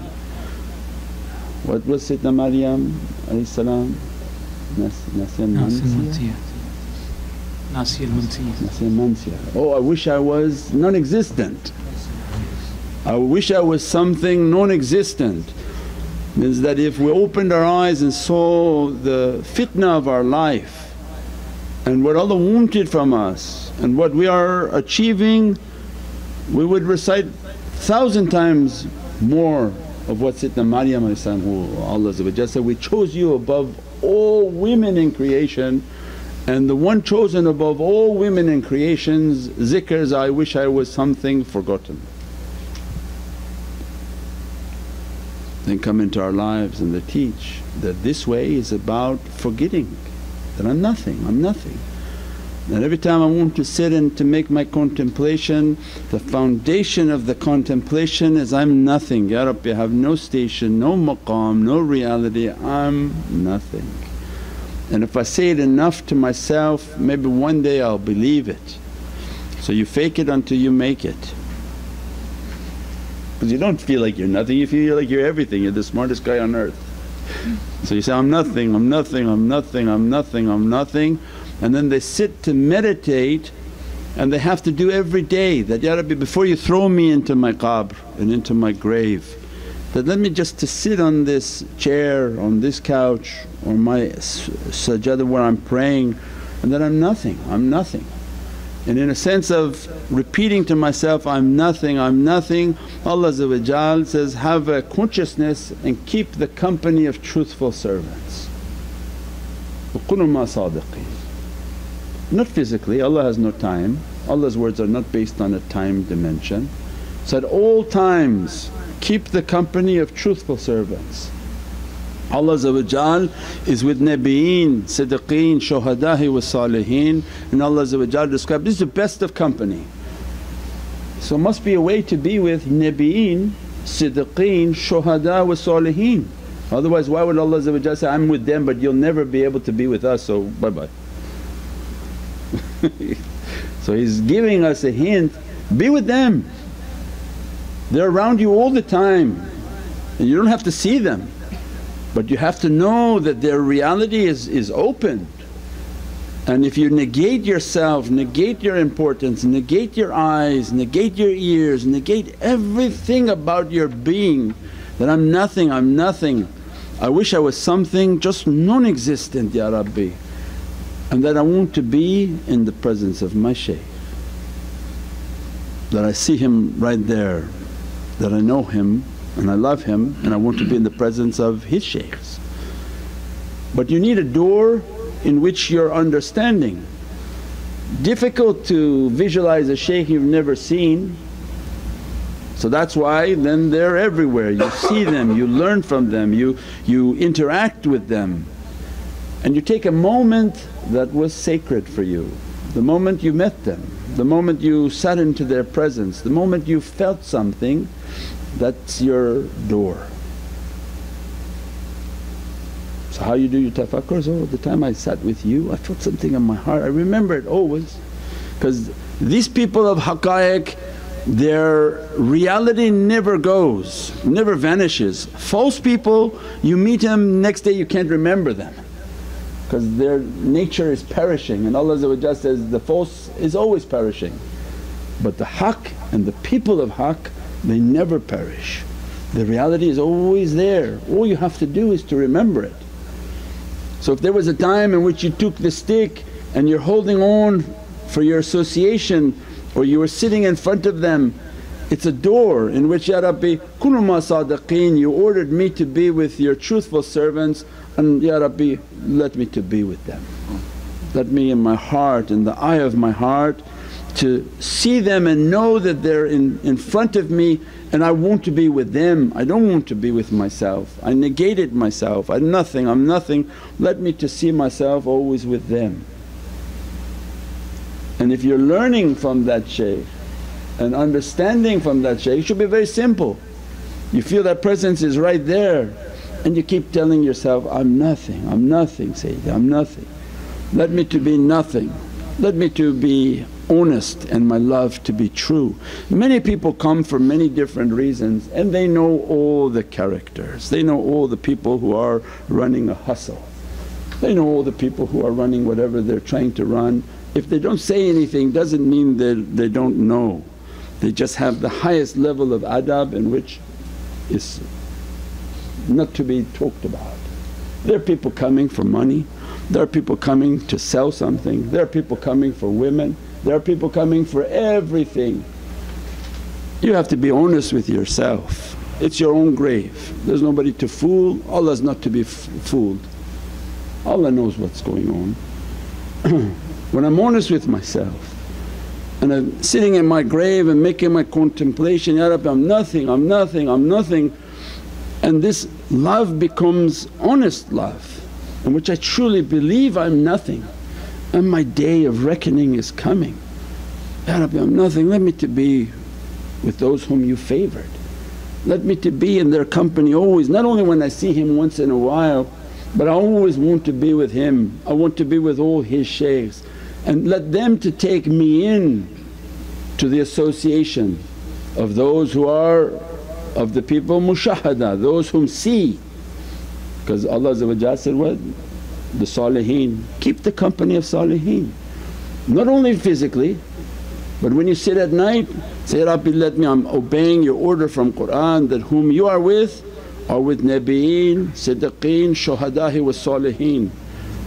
What was Sayyidina Maryam Nasiya Mansiya. Oh, I wish I was non-existent, I wish I was something non-existent. Means that if we opened our eyes and saw the fitna of our life and what Allah wanted from us and what we are achieving, we would recite 1,000 times more of what Sayyidina Maryam who Allah said, we chose you above all women in creation, and the one chosen above all women in creation's zikrs, I wish I was something forgotten. Then come into our lives and they teach that this way is about forgetting that I'm nothing, I'm nothing. And every time I want to sit and to make my contemplation, the foundation of the contemplation is I'm nothing. Ya Rabbi, I have no station, no maqam, no reality, I'm nothing. And if I say it enough to myself, maybe one day I'll believe it. So you fake it until you make it. Because you don't feel like you're nothing, you feel like you're everything, you're the smartest guy on earth. So you say, I'm nothing, I'm nothing, I'm nothing, I'm nothing, I'm nothing. And then they sit to meditate and they have to do every day that, Ya Rabbi, before you throw me into my qabr and into my grave, that let me just to sit on this chair, on this couch or my sajada where I'm praying, and that I'm nothing, I'm nothing. And in a sense of repeating to myself, I'm nothing, I'm nothing, Allah says, have a consciousness and keep the company of truthful servants. وَكُنُوا مَا صَادِقِينَ. Not physically, Allah has no time, Allah's words are not based on a time dimension. So at all times keep the company of truthful servants. Allah is with Nabiyeen, Siddiqeen, Shuhada'i wa Saliheen, and Allah described this is the best of company. So must be a way to be with Nabiyeen, Siddiqeen, Shuhada wa Saliheen. Otherwise why would Allah say, I'm with them but you'll never be able to be with us, so bye bye. So He's giving us a hint, be with them, they're around you all the time and you don't have to see them. But you have to know that their reality is open. And if you negate yourself, negate your importance, negate your eyes, negate your ears, negate everything about your being, that I'm nothing, I'm nothing, I wish I was something just non-existent, Ya Rabbi, and that I want to be in the presence of my shaykh, that I see him right there, that I know him and I love him and I want to be in the presence of his shaykhs. but you need a door in which you're understanding. Difficult to visualize a shaykh you've never seen, so that's why then they're everywhere. You see them, you learn from them, you interact with them, and you take a moment that was sacred for you. The moment you met them, the moment you sat into their presence, the moment you felt something, that's your door. So how you do your tafakkur? So the time I sat with you I felt something in my heart, I remember it always. Because these people of haqqaiq, their reality never goes, never vanishes. False people, you meet them, next day you can't remember them because their nature is perishing, and Allah says the false is always perishing. But the haqq and the people of haqq, they never perish. The reality is always there, all you have to do is to remember it. So if there was a time in which you took the stick and you're holding on for your association, or you were sitting in front of them, it's a door in which, Ya Rabbi, kunu ma sadiqeen, you ordered me to be with your truthful servants, and Ya Rabbi, let me to be with them. Let me in my heart, in the eye of my heart, to see them and know that they're in front of me, and I want to be with them. I don't want to be with myself. I negated myself, I'm nothing. Let me to see myself always with them. And if you're learning from that shaykh and understanding from that shaykh, it should be very simple. You feel that presence is right there and you keep telling yourself, I'm nothing, Sayyidi, I'm nothing. Let me to be nothing, let me to be honest and my love to be true. Many people come for many different reasons and they know all the characters, they know all the people who are running a hustle, they know all the people who are running whatever they're trying to run. If they don't say anything doesn't mean that they don't know, they just have the highest level of adab in which is not to be talked about. There are people coming for money, there are people coming to sell something, there are people coming for women, there are people coming for everything. You have to be honest with yourself, it's your own grave, there's nobody to fool, Allah's not to be fooled. Allah knows what's going on. When I'm honest with myself and I'm sitting in my grave and making my contemplation, Ya Rabbi, I'm nothing, and this love becomes honest love in which I truly believe I'm nothing and my day of reckoning is coming. Ya Rabbi, I'm nothing, let me to be with those whom you favoured, let me to be in their company always, not only when I see him once in a while, but I always want to be with him, I want to be with all his shaykhs, and let them to take me in to the association of those who are of the people mushahada, those whom see. Because Allah said what? The saliheen, keep the company of saliheen. Not only physically but when you sit at night say, Rabbi, let me, I'm obeying your order from Qur'an that whom you are with Nabiyeen, Siddiqeen, Shuhada'i wa Saliheen.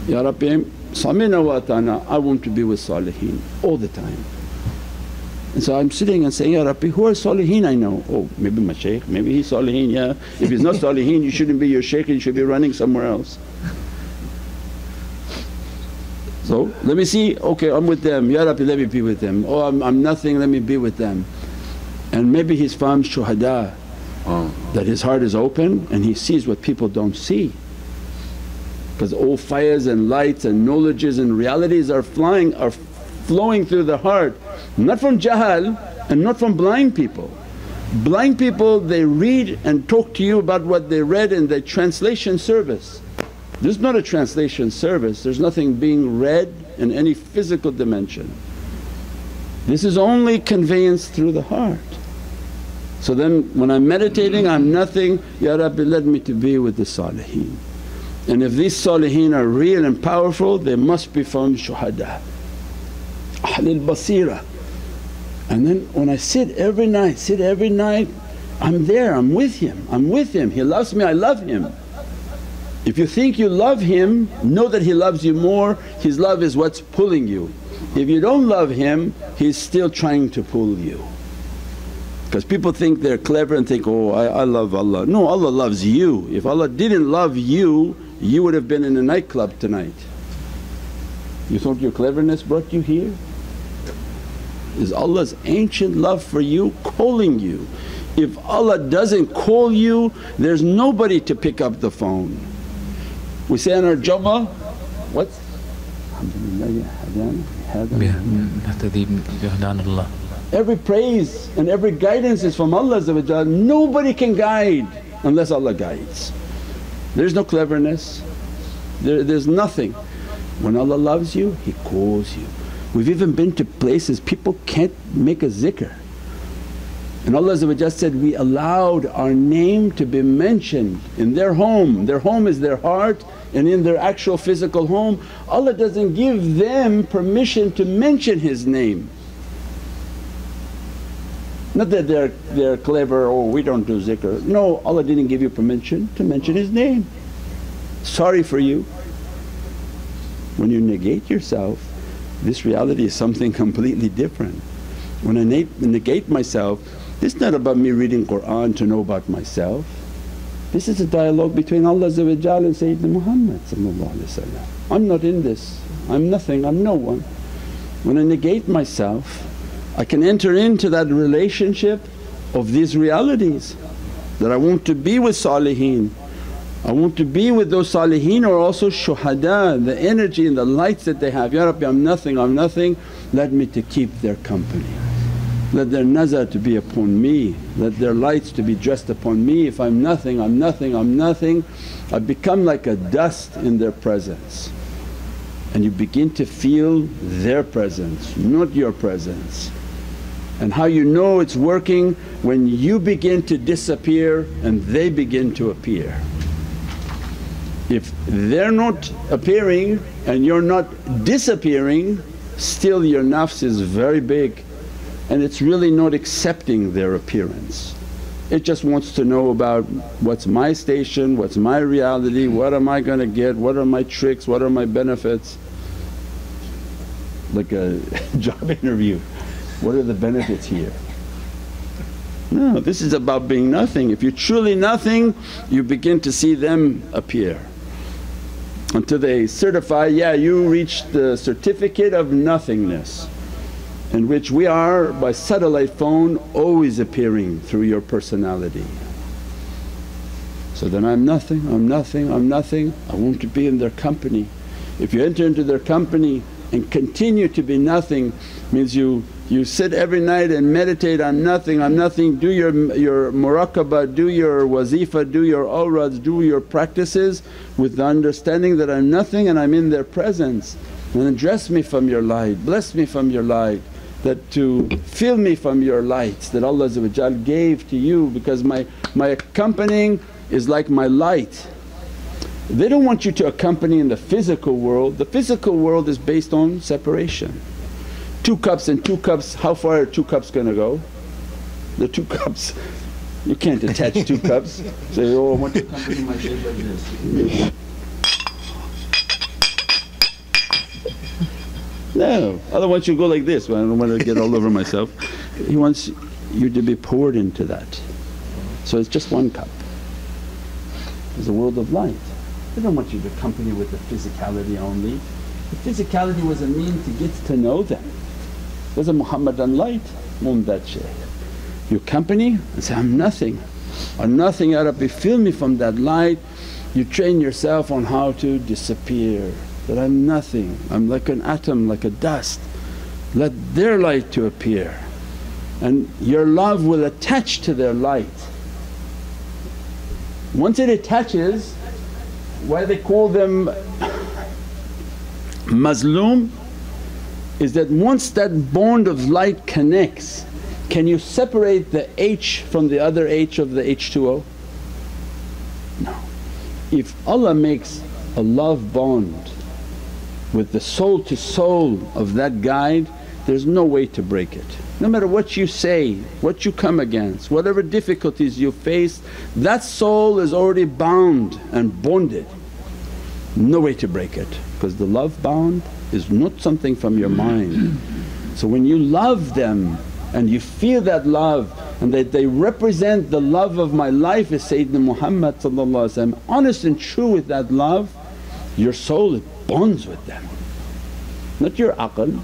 Ya Rabbi, Samina wa ata'na, I want to be with Saliheen all the time. And so I'm sitting and saying, Ya Rabbi, who are Saliheen I know? Oh, maybe my shaykh, maybe he's Saliheen, yeah. If he's not Saliheen you shouldn't be your shaykh, you should be running somewhere else. So let me see, okay, I'm with them, Ya Rabbi, let me be with them. Oh, I'm nothing, let me be with them. And maybe he's found shuhada, that his heart is open and he sees what people don't see. Because all fires and lights and knowledges and realities are flowing through the heart, not from jahal and not from blind people. Blind people, they read and talk to you about what they read in the translation service. This is not a translation service, there's nothing being read in any physical dimension. This is only conveyance through the heart. So then when I'm meditating, I'm nothing, Ya Rabbi, let me to be with the saliheen. And if these saliheen are real and powerful, they must be from shuhada, Ahlul Basira. And then when I sit every night, I'm there, I'm with him, he loves me, I love him. If you think you love him, know that he loves you more, his love is what's pulling you. If you don't love him, he's still trying to pull you. Because people think they're clever and think, oh I love Allah. No, Allah loves you. If Allah didn't love you, you would have been in a nightclub tonight. You thought your cleverness brought you here? Is Allah's ancient love for you calling you. If Allah doesn't call you, there's nobody to pick up the phone. We say on our Jummah, what's? Every praise and every guidance is from Allah. Nobody can guide unless Allah guides. There's no cleverness, there's nothing. When Allah loves you, He calls you. We've even been to places people can't make a zikr, and Allah said, we allowed our name to be mentioned in their home. Their home is their heart, and in their actual physical home Allah doesn't give them permission to mention His name. Not that they're clever, oh we don't do zikr. No, Allah didn't give you permission to mention His name. Sorry for you. When you negate yourself, this reality is something completely different. When I negate myself, this is not about me reading Qur'an to know about myself. This is a dialogue between Allah and Sayyidina Muhammad. I'm not in this, I'm nothing, I'm no one. When I negate myself, I can enter into that relationship of these realities, that I want to be with Saliheen. I want to be with those Saliheen or also Shuhada, the energy and the lights that they have. Ya Rabbi, I'm nothing, let me to keep their company. Let their nazar to be upon me, let their lights to be dressed upon me. If I'm nothing, I become like a dust in their presence. And you begin to feel their presence, not your presence. And how you know it's working? When you begin to disappear and they begin to appear. If they're not appearing and you're not disappearing, still your nafs is very big and it's really not accepting their appearance. It just wants to know about what's my station, what's my reality, what am I going to get, what are my tricks, what are my benefits. Like a job interview, what are the benefits here? No, this is about being nothing. If you're truly nothing, you begin to see them appear until they certify, yeah, you reached the certificate of nothingness, in which we are by satellite phone always appearing through your personality. So then I'm nothing, I want to be in their company. If you enter into their company and continue to be nothing, means you sit every night and meditate on nothing, do your muraqabah, do your wazifa, do your awrads, do your practices with the understanding that I'm nothing and I'm in their presence. And then dress me from your light, bless me from your light, that to fill me from your lights that Allah gave to you, because my accompanying is like my light. They don't want you to accompany in the physical world. The physical world is based on separation. 2 cups and 2 cups, how far are 2 cups going to go? The 2 cups, you can't attach 2 cups. Say, oh I want to accompany my shaykh like this. No, Allah wants you to go like this. Well, I don't want to get all over myself. He wants you to be poured into that. So it's just 1 cup. It's a world of light. They don't want you to accompany with the physicality only. The physicality was a mean to get to know them. There's a Muhammadan light, that shaykh. You accompany and say, I'm nothing, Ya Rabbi, fill me from that light. You train yourself on how to disappear, that I'm nothing, I'm like an atom, like a dust. Let their light to appear and your love will attach to their light. Once it attaches, why they call them mazloom is that once that bond of light connects, can you separate the H from the other H of the H2O? No. If Allah makes a love bond with the soul to soul of that guide, there's no way to break it. No matter what you say, what you come against, whatever difficulties you face, that soul is already bound and bonded. No way to break it, because the love bond is not something from your mind. So when you love them and you feel that love and that they represent the love of my life is Sayyidina Muhammad. Honest and true with that love, your soul bonds with them. Not your aql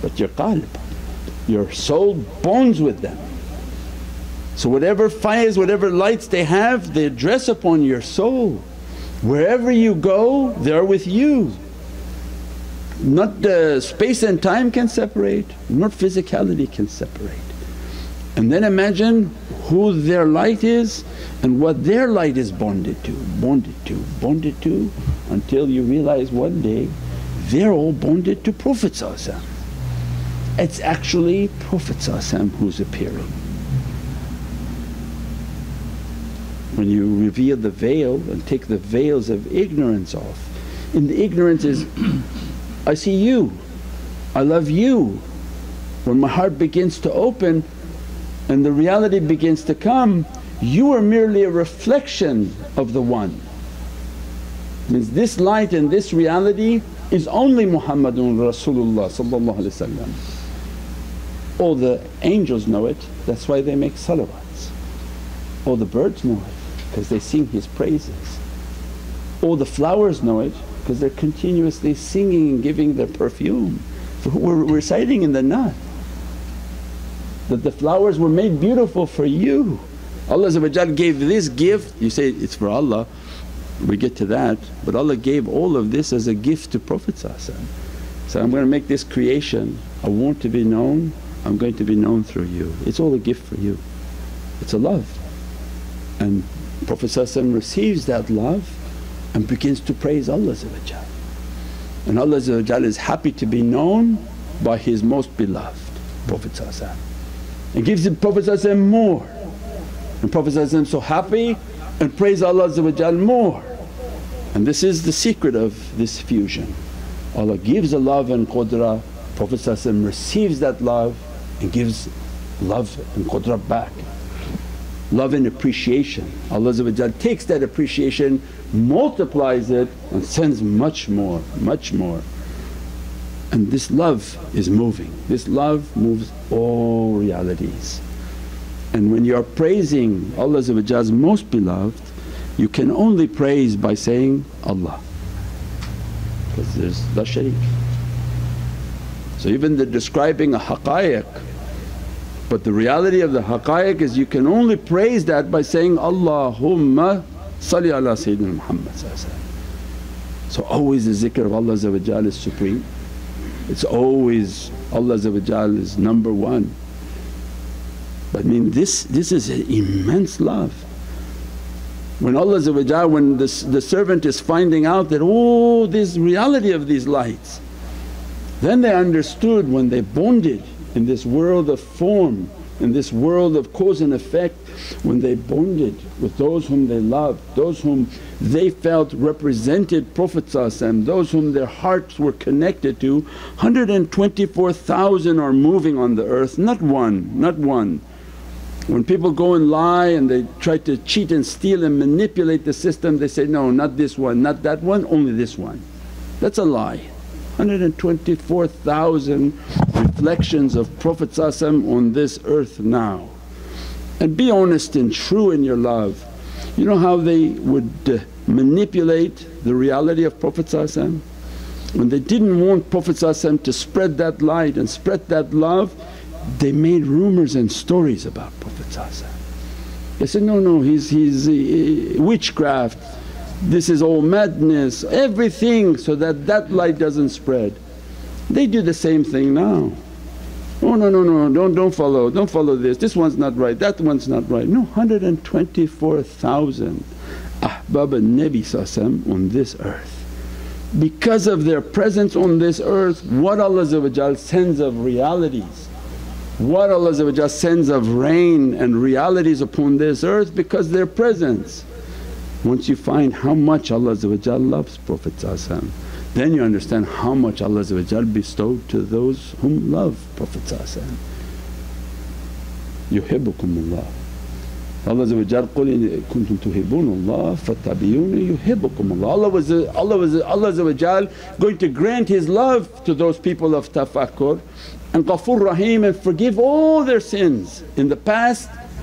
but your qalb, your soul bonds with them. So whatever fires, whatever lights they have, they address upon your soul. Wherever you go they're with you. Not space and time can separate, not physicality can separate. And then imagine who their light is and what their light is bonded to, until you realize one day they're all bonded to Prophet. It's actually Prophet who's appearing. When you reveal the veil and take the veils of ignorance off, in the ignorance is I see you, I love you. When my heart begins to open and the reality begins to come, you are merely a reflection of the One. Means this light and this reality is only Muhammadun Rasulullah. All the angels know it, that's why they make salawats. All the birds know it because they sing His praises. All the flowers know it because they're continuously singing and giving their perfume. We're reciting in the Naat that the flowers were made beautiful for you. Allah gave this gift, you say it's for Allah, we get to that, but Allah gave all of this as a gift to Prophet. So I'm going to make this creation, I want to be known, I'm going to be known through you. It's all a gift for you, it's a love. And Prophet receives that love and begins to praise Allah. And Allah is happy to be known by His most beloved Prophet, and gives the Prophet more. And Prophet so happy and praise Allah more. And this is the secret of this fusion. Allah gives the love and qudra, Prophet receives that love and gives love and qudra back. Love and appreciation, Allah takes that appreciation, multiplies it and sends much more, much more. And this love is moving, this love moves all realities. And when you are praising Allah's most beloved, you can only praise by saying Allah, because there's la shareek. So even the describing a haqqaiq, but the reality of the haqqaiq is you can only praise that by saying Allahumma salli ala Sayyidina Muhammad. So always the zikr of Allah is supreme, it's always Allah is number one. But I mean this is an immense love. When Allah when the servant is finding out that, oh, this reality of these lights, then they understood when they bonded in this world of form, in this world of cause and effect, when they bonded with those whom they loved, those whom they felt represented Prophet, those whom their hearts were connected to. 124,000 are moving on the earth, not one, not one. When people go and lie and they try to cheat and steal and manipulate the system, they say, no, not this one, not that one, only this one. That's a lie. 124,000 reflections of Prophet on this earth now. And be honest and true in your love. You know how they would manipulate the reality of Prophet when they didn't want Prophet to spread that light and spread that love, they made rumours and stories about Prophet. They said, no, he's witchcraft, this is all madness, everything so that that light doesn't spread. They do the same thing now. Oh no, don't follow this one's not right, that one's not right. No, 124,000 ahbab al-Nabi on this earth. Because of their presence on this earth, what Allah sends of realities, what Allah sends of rain and realities upon this earth because their presence. Once you find how much Allah loves Prophet, then you understand how much Allah bestowed to those whom love Prophet. Yuhibbukumullah. Allah قُلْ إِن كُنْتُمْ تُحِبُّونَ اللَّهَ فَاتَّبِعُونِي يُحِبُّكُمُ اللَّهِ. Allah going to grant His love to those people of tafakkur, and Ghafoor Rahim, and forgive all their sins in the past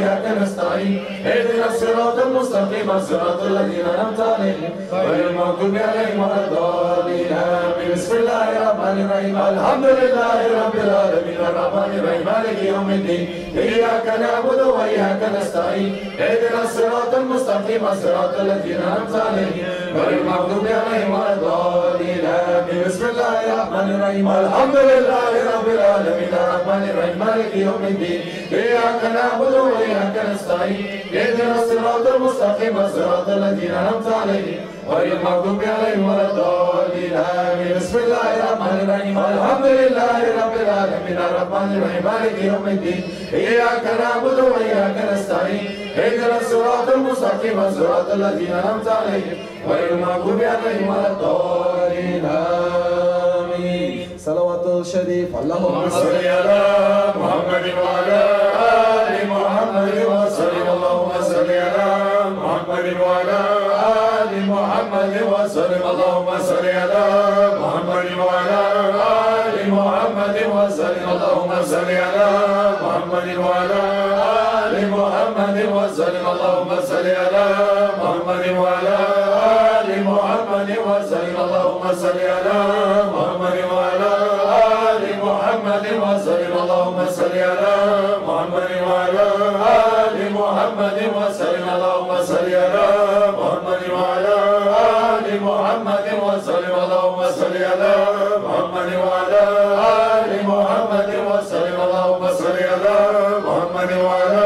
وإياك نستعين اهدنا الصراط المستقيم صراط الذين أنعمت عليهم غير المغضوب عليهم ولا الضالين آمين بسم الله الرحمن الرحيم الحمد لله رب العالمين الرحمن الرحيم مالك يوم الدين إياك نعبد وإياك نستعين اهدنا الصراط المستقيم صراط الذين أنعمت عليهم غير المغضوب عليهم ولا الضالين آمين بسم الله الرحمن الرحيم الحمد لله رب العالمين الرحمن الرحيم مالك يوم الدين إياك نعبد وإياك نستعين اهدنا الصراط المستقيم صراط الذين أنعمت عليهم غير المغضوب عليهم ولا الضالين آمين بسم الله الرحمن الرحيم الحمد لله رب العالمين الرحمن الرحيم مالك يوم الدين إياك نعبد وإياك نستعين اهدنا الصراط المستقيم صراط الذين أنعمت عليهم غير المغضوب عليهم ولا الضالين آمين صلوات الشريف اللهم صل على محمد وعلى آل محمد وسلم اللهم صل على محمد وعلى آل محمد وسلم اللهم صل على محمد وعلى آل محمد وسلم اللهم صل على محمد وعلى آل محمد وسلم اللهم صل على محمد وعلى آل محمد وسلم اللهم صل على محمد وعلى آل محمد وسلم اللهم صل على محمد وعلى آل محمد وسلم اللهم صل على محمد وعلى آل محمد وسلم اللهم صل على محمد وعلى آل محمد وسلم اللهم صل على محمد وعلى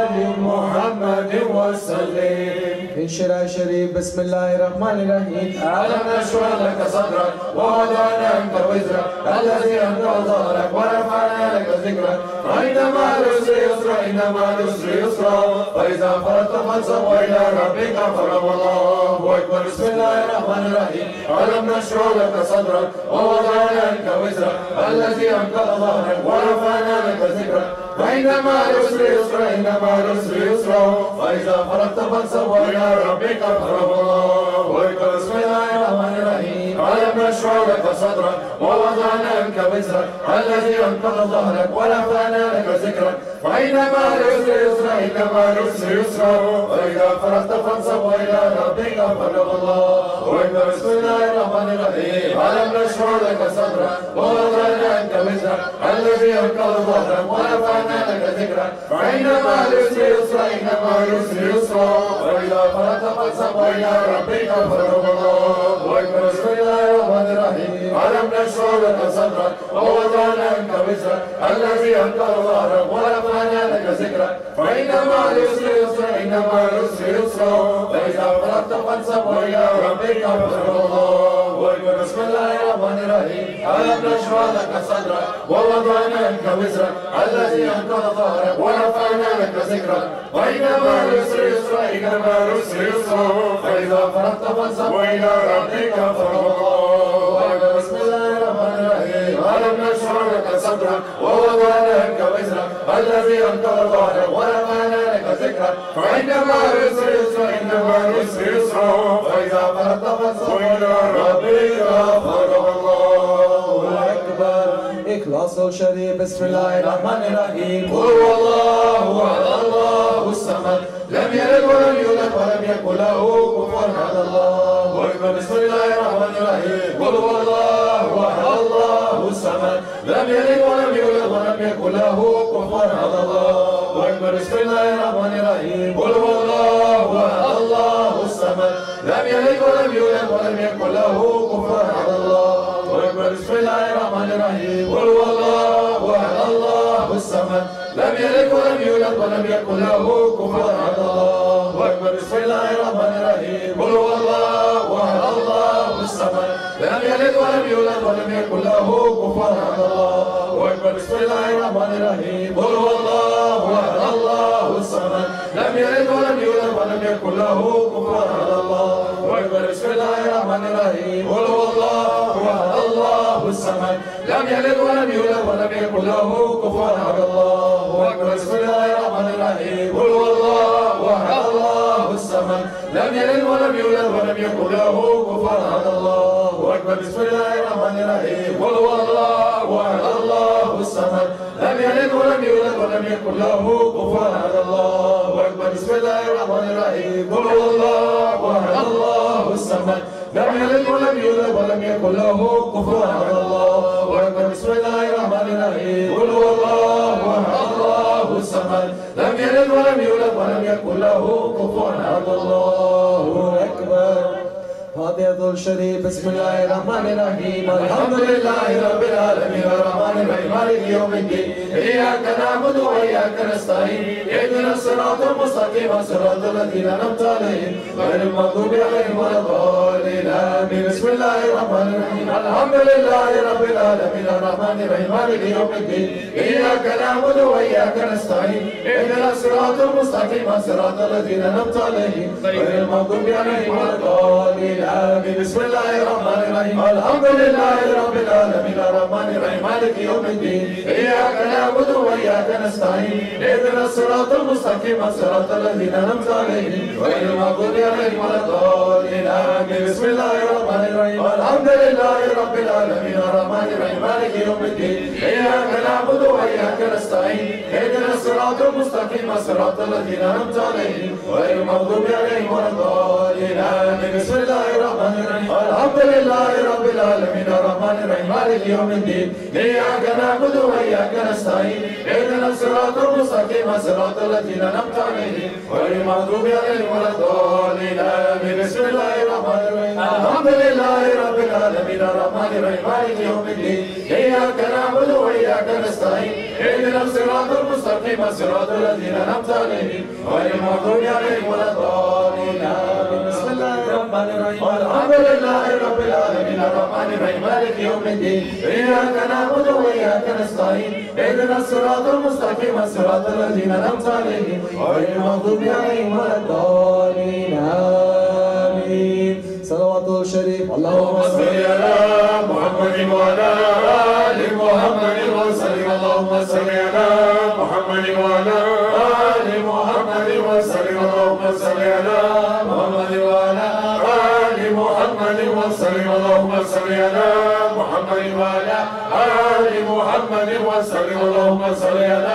آل محمد وسلم انشراح شريف بسم الله الرحمن الرحيم ألم نشرح لك صدرك ووضعنا عنك وزرك الذي أنقض ظهرك ورفعنا لك ذكرك فإن مع العسر يسرا إن مع العسر يسرا فإذا فرغت فانصب وإلى ربك فارغب الله أكبر بسم الله الرحمن الرحيم ألم نشرح لك صدرك ووضعنا عنك وزرك الذي أنقض ظهرك ورفعنا لك ذكرك فإن مع العسر يسرا إن مع العسر يسرا فإذا فرغت فانصب وإلى ربك فارغب الله أكبر بسم الله الرحمن الرحيم ألم نشرح لك صدرك ووضعنا عنك وزرك الذي أنقض ظهرك ورفعنا لك ذكرك فإن مع العسر يسرا إن مع العسر يسرا فإذا فرغت فانصب وإلى ربك فارغب الله أكبر بسم الله الرحمن الرحيم ألم نشرح لك صدرك ووضعنا عنك وزرك الذي أنقض ظهرك ورفعنا لك ذكرك فإن مع العسر يسرا إن مع العسر يسرا فإذا فرغت فانصب وإلى ربك فارغب الله أكبر بسم الله الرحمن الرحيم ألم نشرح لك صدرك ووضعنا عنك وزرك الذي أنقض ظهرك ورفعنا لك ذكرك فإن مع العسر يسرا إن مع العسر يسرا فإذا فرغت فانصب وإلى ربك فارغب الله أكبر بسم الله الرحمن الرحيم ألم نشرح لك صدرك ووضعنا عنك وزرك الذي أنقض ظهرك ورفعنا لك ذكرك فإن مع العسر يسرا إن مع العسر يسرا فإذا فرغت فانصب وإلى ربك فارغب الله أكبر بسم الله الرحمن الرحيم ألم نشرح لك صدرك ووضعنا عنك وزرك الذي أنقض ظهرك ورفعنا لك ذكرك فإن مع العسر يسرا إن مع العسر يسرا فإذا فرغت فانصب وإلى ربك فارغب الله أكبر إخلاص الشريف بسم الله الرحمن الرحيم قل هو الله أحد الله الصمد لم يلد ولم يولد ولم يكن له كفوا أحد الله أكبر بسم الله الرحمن الرحيم قل هو الله أحد الله الصمد لم يلد ولم يولد ولم يكن له كفوا أحد الله أكبر بسم الله الرحمن الرحيم قل هو الله أحد الله الصمد لم يلد ولم يولد ولم يكن له كفوا أحد الله أكبر بسم الله الرحمن الرحيم قل هو الله أحد الله الصمد لم يلد ولم يولد ولم يكن له كفوا أحد الله أكبر بسم الله الرحمن الرحيم قل هو الله أحد الله الصمد لم يلد ولم يولد ولم يكن له كفوا أحد الله أكبر بسم الله الرحمن الرحيم قل هو الله أحد الله الصمد لم يلد ولم يولد ولم يكن له كفوا أحد الله أكبر بسم الله الرحمن الرحيم قل هو الله أحد الله الصمد لم يلد ولم يولد ولم يكن له كفوا أحد الله أكبر بسم الله الرحمن الرحيم قل هو الله أحد الله الصمد لم يلد ولم يولد ولم يكن له كفوا أحد الله أكبر بسم الله الرحمن الرحيم قل هو الله أحد الله الصمد لم يلد ولم يولد ولم يكن له كفوا أحد الله أكبر بسم الله الرحمن الرحيم قل هو الله أحد الله الصمد لم يلد ولم يولد ولم يكن له كفوا أحد الله أكبر بسم الله الرحمن الرحيم قل هو الله أحد الله الصمد لم يلد ولم يولد ولم يكن له كفوا أحد الله أكبر فاتحة الشريف بسم الله الرحمن الرحيم الحمد لله رب العالمين الرحمن الرحيم مالك يوم الدين إياك نعبد وإياك نستعين اهدنا الصراط المستقيم صراط الذين أنعمت عليهم غير المغضوب عليهم ولا الضالين آمين بسم الله الرحمن الرحيم الحمد لله رب العالمين الرحمن الرحيم مالك يوم الدين إياك نعبد وإياك نستعين اهدنا الصراط المستقيم صراط الذين أنعمت عليهم غير المغضوب عليهم ولا الضالين آمين بسم الله الرحمن الرحيم الحمد لله رب العالمين الرحمن الرحيم مالك يوم الدين إياك نعبد وإياك نستعين اهدنا الصراط المستقيم صراط الذين أنعمت عليهم غير المغضوب عليهم ولا الضالين آمين بسم الله الرحمن الرحيم الحمد لله رب العالمين الرحمن الرحيم مالك يوم الدين إياك نعبد وإياك نستعين اهدنا الصراط المستقيم صراط الذين أنعمت عليهم غير المغضوب عليهم ولا الضالين آمين بسم الله الرحمن الرحيم الحمد لله رب العالمين الرحمن الرحيم مالك يوم الدين إياك نعبد وإياك نستعين اهدنا الصراط المستقيم صراط الذين أنعمت عليهم غير المغضوب عليهم ولا الضالين آمين بسم الله الرحمن الرحيم الحمد لله رب العالمين الرحمن الرحيم مالك يوم الدين إياك نعبد وإياك نستعين اهدنا الصراط المستقيم صراط الذين أنعمت عليهم غير المغضوب عليهم ولا الضالين آمين بسم الله الرحمن الرحيم الحمد لله رب العالمين الرحمن الرحيم مالك يوم الدين إياك نعبد وإياك نستعين اهدنا الصراط المستقيم صراط الذين أنعمت عليهم غير المغضوب عليهم ولا الضالين آمين صلوات الشريف اللهم صل على محمد وعلى آل محمد وسلم اللهم صل على محمد وعلى آل محمد وسلم اللهم صل على محمد وعلى آل محمد وسلم اللهم صل على محمد وعلى آل محمد وسلم اللهم صل على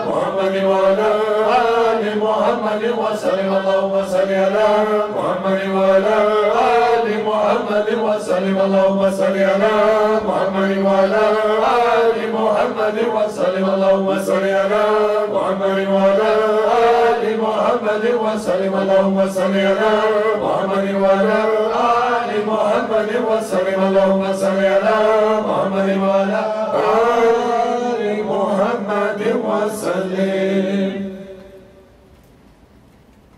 محمد وعلى آل محمد وسلم اللهم صل على محمد وعلى آل محمد وسلم اللهم صل على محمد وعلى آل محمد وسلم اللهم صل على محمد وعلى آل محمد وسلم اللهم صل على محمد وعلى آل محمد وسلم اللهم صل على محمد وعلى آل محمد وسلم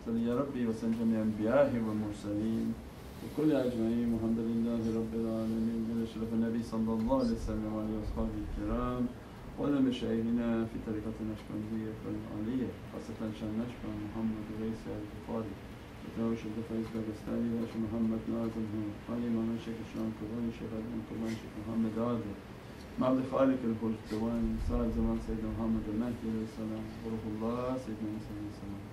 صل يا ربي وسلم جميع أنبيائه والمرسلين وكل أجمعين والحمد لله رب العالمين من أشرف النبي صلى الله عليه وسلم وعلى أصحابه الكرام وعلى مشايخنا في طريقة النقشبندية العالية خاصة شان نقشبند محمد رئيس البخاري وتناول شيخ فايز باكستاني وشيخ محمد ناظم علي إمام شيخ الشام كوباني شيخ أدم كوباني شيخ محمد عادل معبد خالق البلتواني صاحب زمان سيدنا محمد المهدي عليه السلام روح الله سيدنا موسى عليه السلام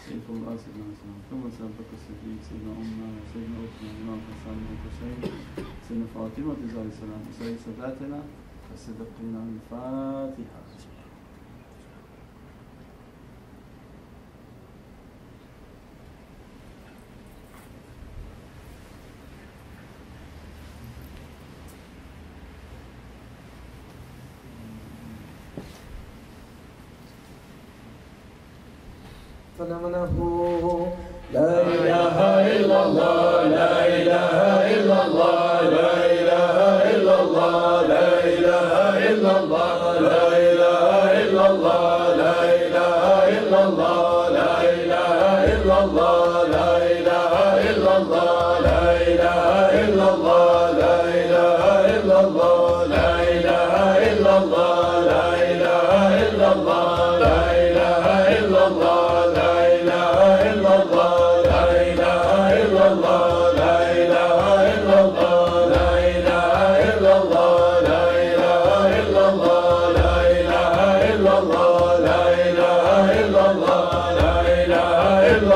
سيف الله سيدنا السلام ثم سيدنا بكر الصديق سيدنا أمنا سيدنا أختنا الإمام حسن بن حسين سيدنا فاطمة عليه السلام وسيد ساداتنا الصديقين الفاتحة. فنمنه لا إله إلا الله لا إله إلا الله لا إله إلا الله لا إله إلا الله لا إله إلا الله لا إله إلا الله لا إله إلا الله لا إله إلا الله لا إله إلا الله لا إله إلا الله لا إله إلا الله لا إله إلا الله لا إله إلا الله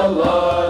Allah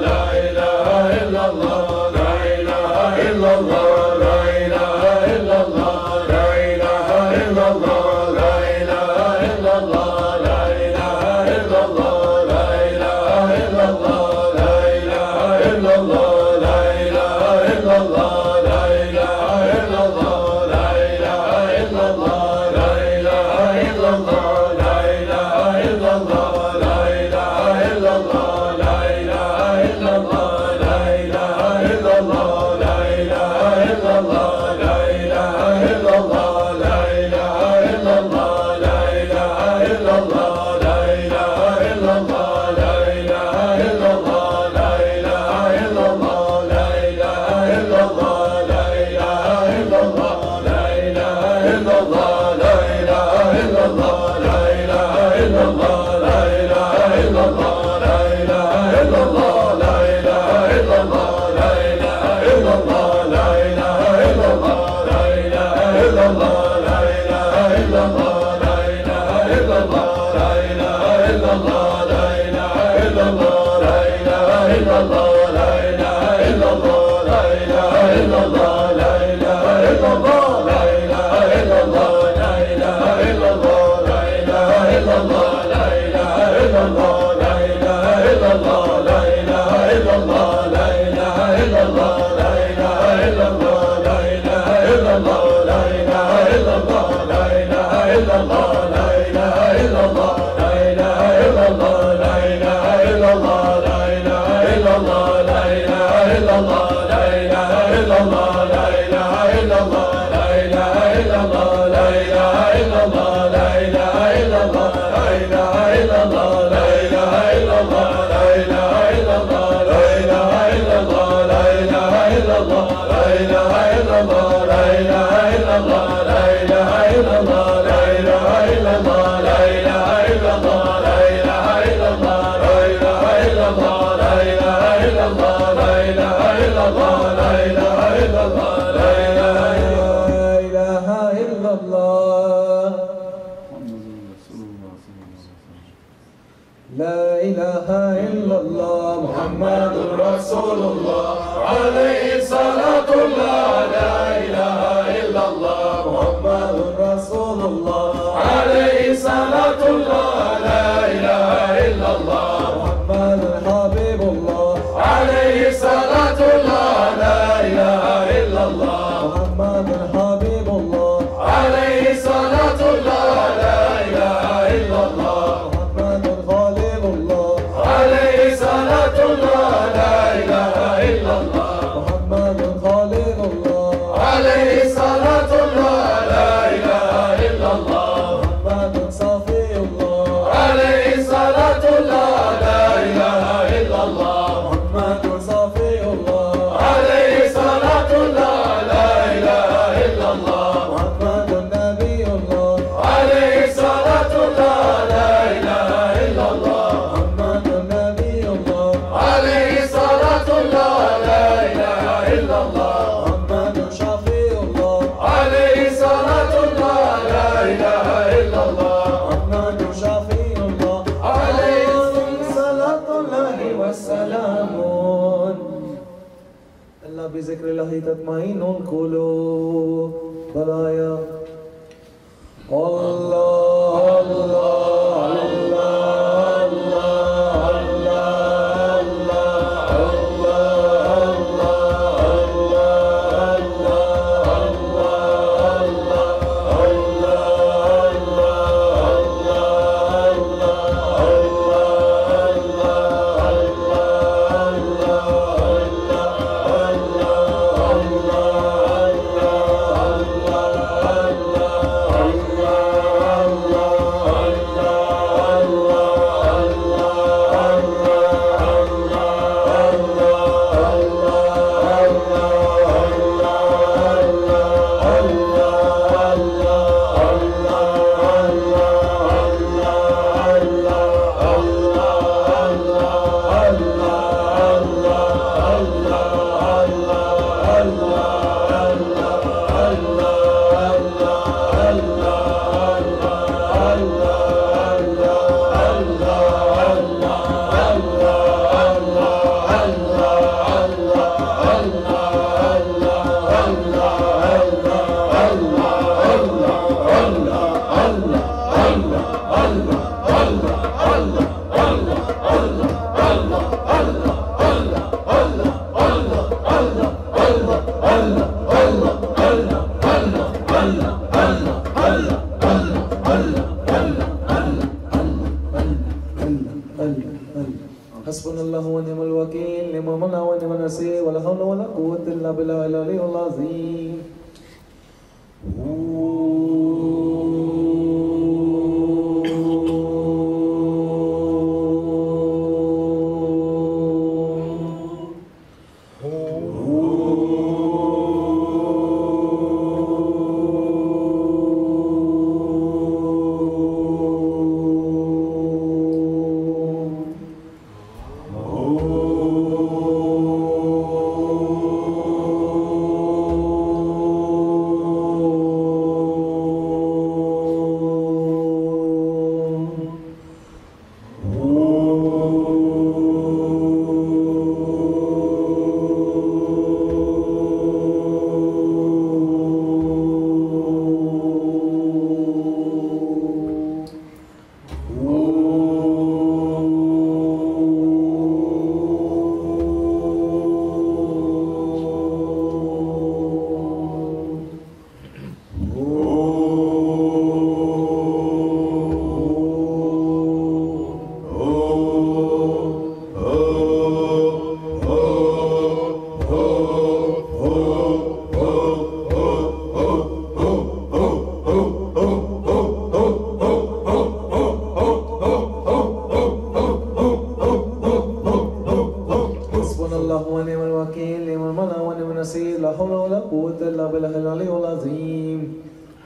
قوة إلا بالله العلي العظيم.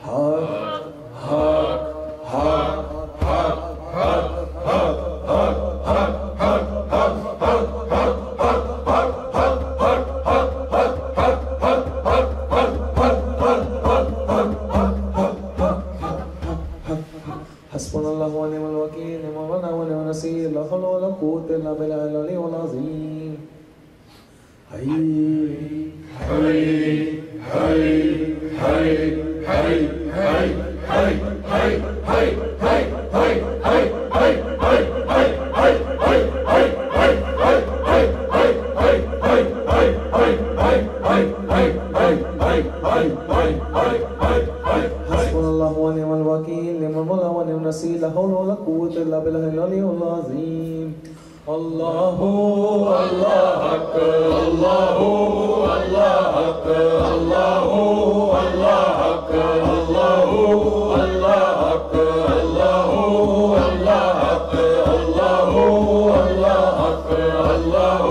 حق حق حق حق حق حق حق حق حق حق حسبنا الله ونعم الوكيل نعم المولى ونعم النصير لا حول ولا قوة إلا بالله العلي العظيم. حي حي حي حي حي حي حي حي حي حي حي حي حي حسبنا الله ونعم الوكيل نعم المولى ونعم النصير لا حول ولا قوة إلا بالله العلي العظيم. الله الله أكبر الله الله أكبر الله الله أكبر الله الله أكبر الله الله أكبر الله الله أكبر الله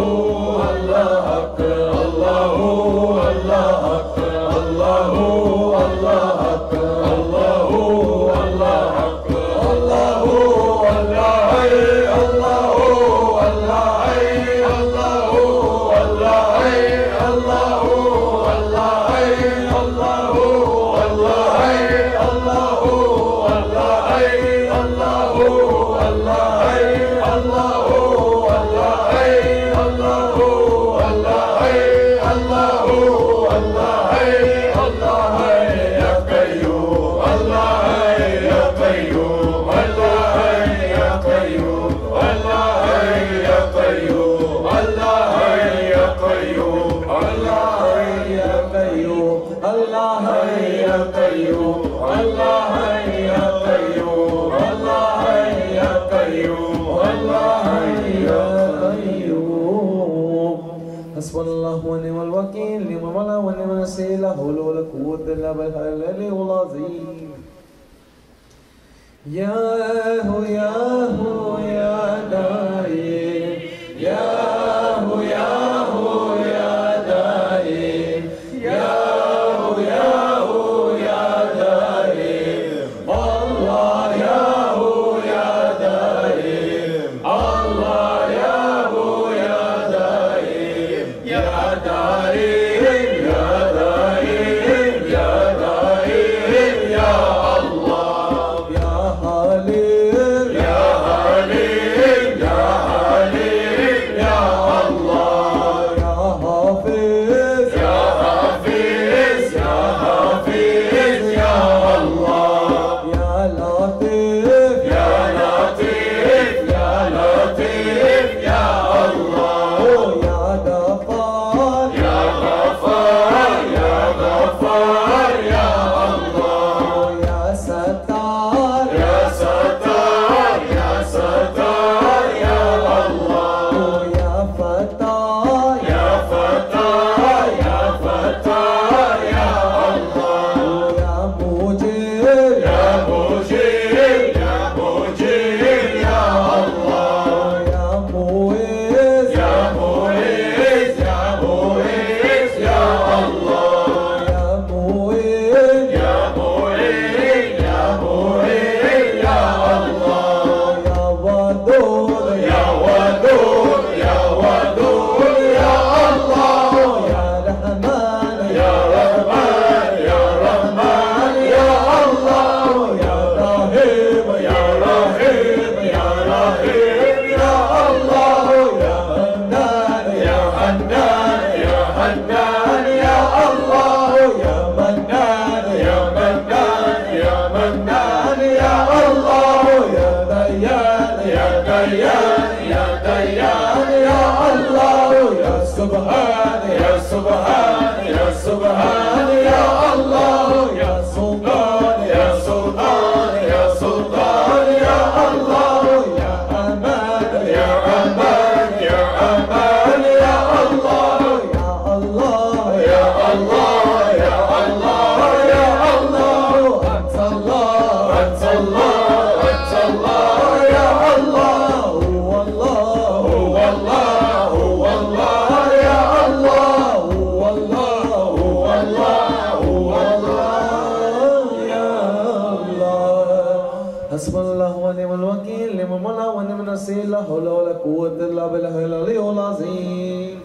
الله أكبر الله الله أكبر الله الله أكبر الله الله أكبر الله حسبنا الله ونعم الوكيل نعم المولى ونعم النصير لا حول ولا قوة إلا بالله العلي العظيم. يا هو يا هو يا دايم يا هو يا هو يا دايم يا هو يا هو يا دايم الله يا هو يا دايم الله يا هو يا دايم يا دايم يا دايم يا دايم يا الله يا حليم يا حليم يا حليم يا الله يا حافظ يا حافظ يا حافظ يا الله يا لطيف يا لطيف يا لطيف يا الله يا غفار يا غفار يا غفار يا الله يا ستار يا ستار يا ستار يا الله يا فتار يا فتار يا فتار يا الله يا مجير يا مجير يا مجير يا الله يا معز يا معز يا معز يا الله يا معين يا معين يا معين يا الله يا ودود يا ودود يا ودود يا الله يا رحمن يا رحمن يا رحمن يا الله يا رحيم يا رحيم يا رحيم يا الله يا حنان يا حنان يا حنان يا الله يا منان يا منان يا منان يا الله يا ديان يا ديان يا ديان يا الله يا سبحان يا سبحان يا سبحان يا الله يا سلطان يا سلطان يا سلطان يا الله يا أمان يا أمان يا أمان يا الله يا الله يا الله يا الله يا الله أنت الله أنت الله أنت الله يا الله هو الله هو الله هو الله يا الله ولا قوة إلا بالله العلي العظيم.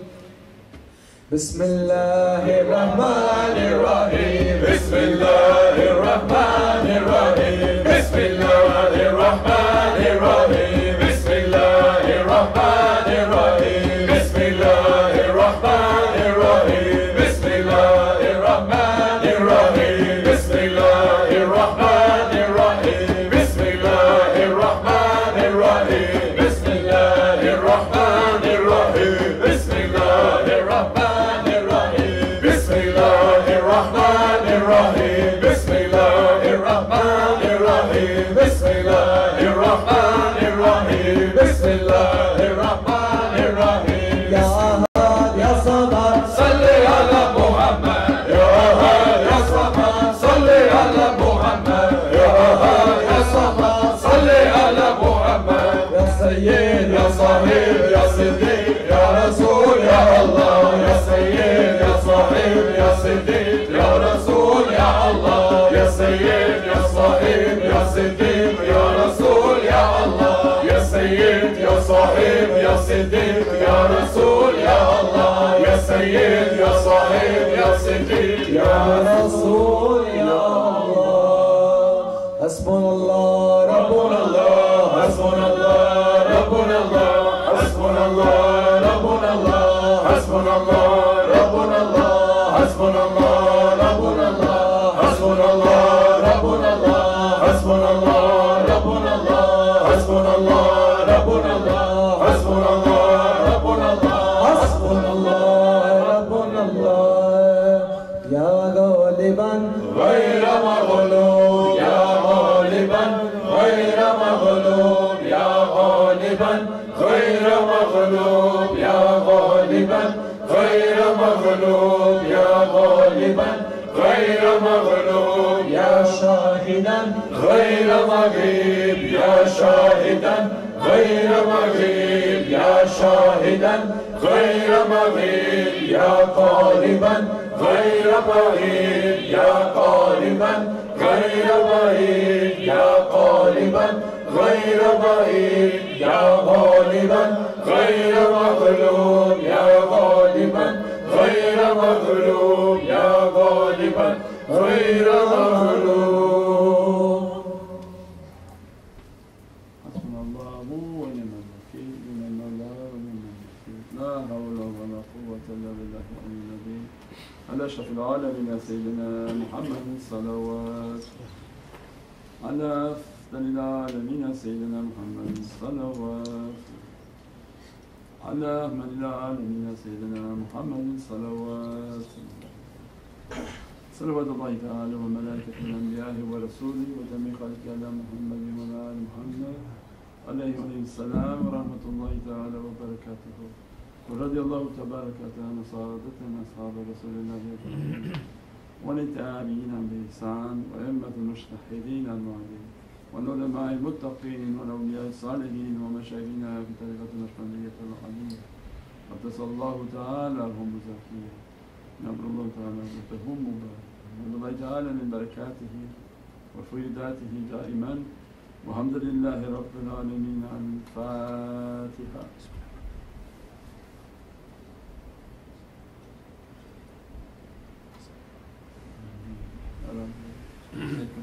بسم الله الرحمن الرحيم. بسم الله الرحمن الرحيم. بسم الله الرحمن الرحيم. بسم الله الرحمن الرحيم. بسم الله الرحمن الرحيم. بسم الله الرحمن الرحيم. بسم الله الرحمن الرحيم. بسم الله الرحمن الرحيم. بسم الله الرحمن الرحيم. بسم الله الرحمن الرحيم. بسم الله الرحمن الرحيم. بسم الله الرحمن الرحيم. بسم الله الرحمن الرحيم. بسم الله الرحمن الرحيم. يا أحد يا صمد صل على محمد. يا أحد يا صمد صل على محمد. يا أحد يا صمد صل على محمد. يا سيد يا صاحب يا صديق يا رسول يا الله. يا سيد يا صاحب يا صديق يا رسول يا الله. يا سيد يا صاحب يا صديق يا رسول يا الله. يا سيد يا صاحب يا صديق يا رسول يا الله. يا سيد يا صاحب يا صديق يا رسول يا الله. حسبنا الله ربنا الله. حسبنا الله ربنا الله. حسبنا الله ربنا الله. حسبنا الله ربنا الله. حسبنا الله ربنا الله. حسبنا الله ربنا الله. حسبنا الله ربنا الله. حسبنا الله ربنا الله. حسبنا الله ربنا الله. حسبنا الله ربنا الله. يا غالبا غير مغلوب يا غالبا غير مغلوب يا غالبا غير مغلوب يا غالبا غير مغلوب يا غالبا غير مغلوب يا شاهدا غير مغيب يا شاهدا غير مغيب يا شاهدا غير مغيب يا غالبا غير مغيب يا غالبا غير مغيب يا غالبا غير مغيب يا غالبا غير مغلوب يا غالبا غير مغلوب يا غالبا غير مغلوب. حسبنا الله ونعم الوكيل ونعم الله ونعم الوكيل. لا حول ولا قوة إلا بالله العلي العظيم. على أشرف العالمين سيدنا محمد صلوات. على أفضل العالمين سيدنا محمد صلوات. على أحمد العالمين سيدنا محمد صلوات. صلوات الله تعالى وملائكته الأنبياء ورسوله وجميع خلقه على محمد وعلى آل محمد عليه السلام ورحمة الله تعالى وبركاته. ورضي الله تبارك وتعالى عن سادتنا أصحاب رسول الله أجمعين وللتابعين بإحسان وأئمة المجتهدين المعلمين والعلماء المتقين والأولياء الصالحين ومشايخنا في طريقة النقشبندية العلية. قدس الله تعالى هم زكية. نبر الله تعالى بيتهم مبارك. نبر الله تعالى من بركاته وفيضاته دائما. والحمد لله رب العالمين. الفاتحة.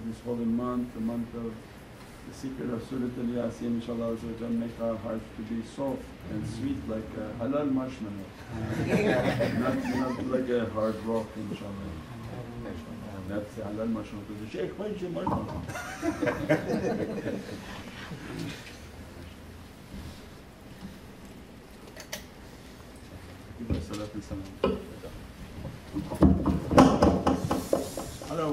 This holy month, the month of the secret of Surat al-Yasin, inshallah, make our hearts to be soft and sweet like a halal marshmallow. not like a hard rock, inshallah. That's the halal marshmallow. The Sheikh, why is your marshmallow? Hello.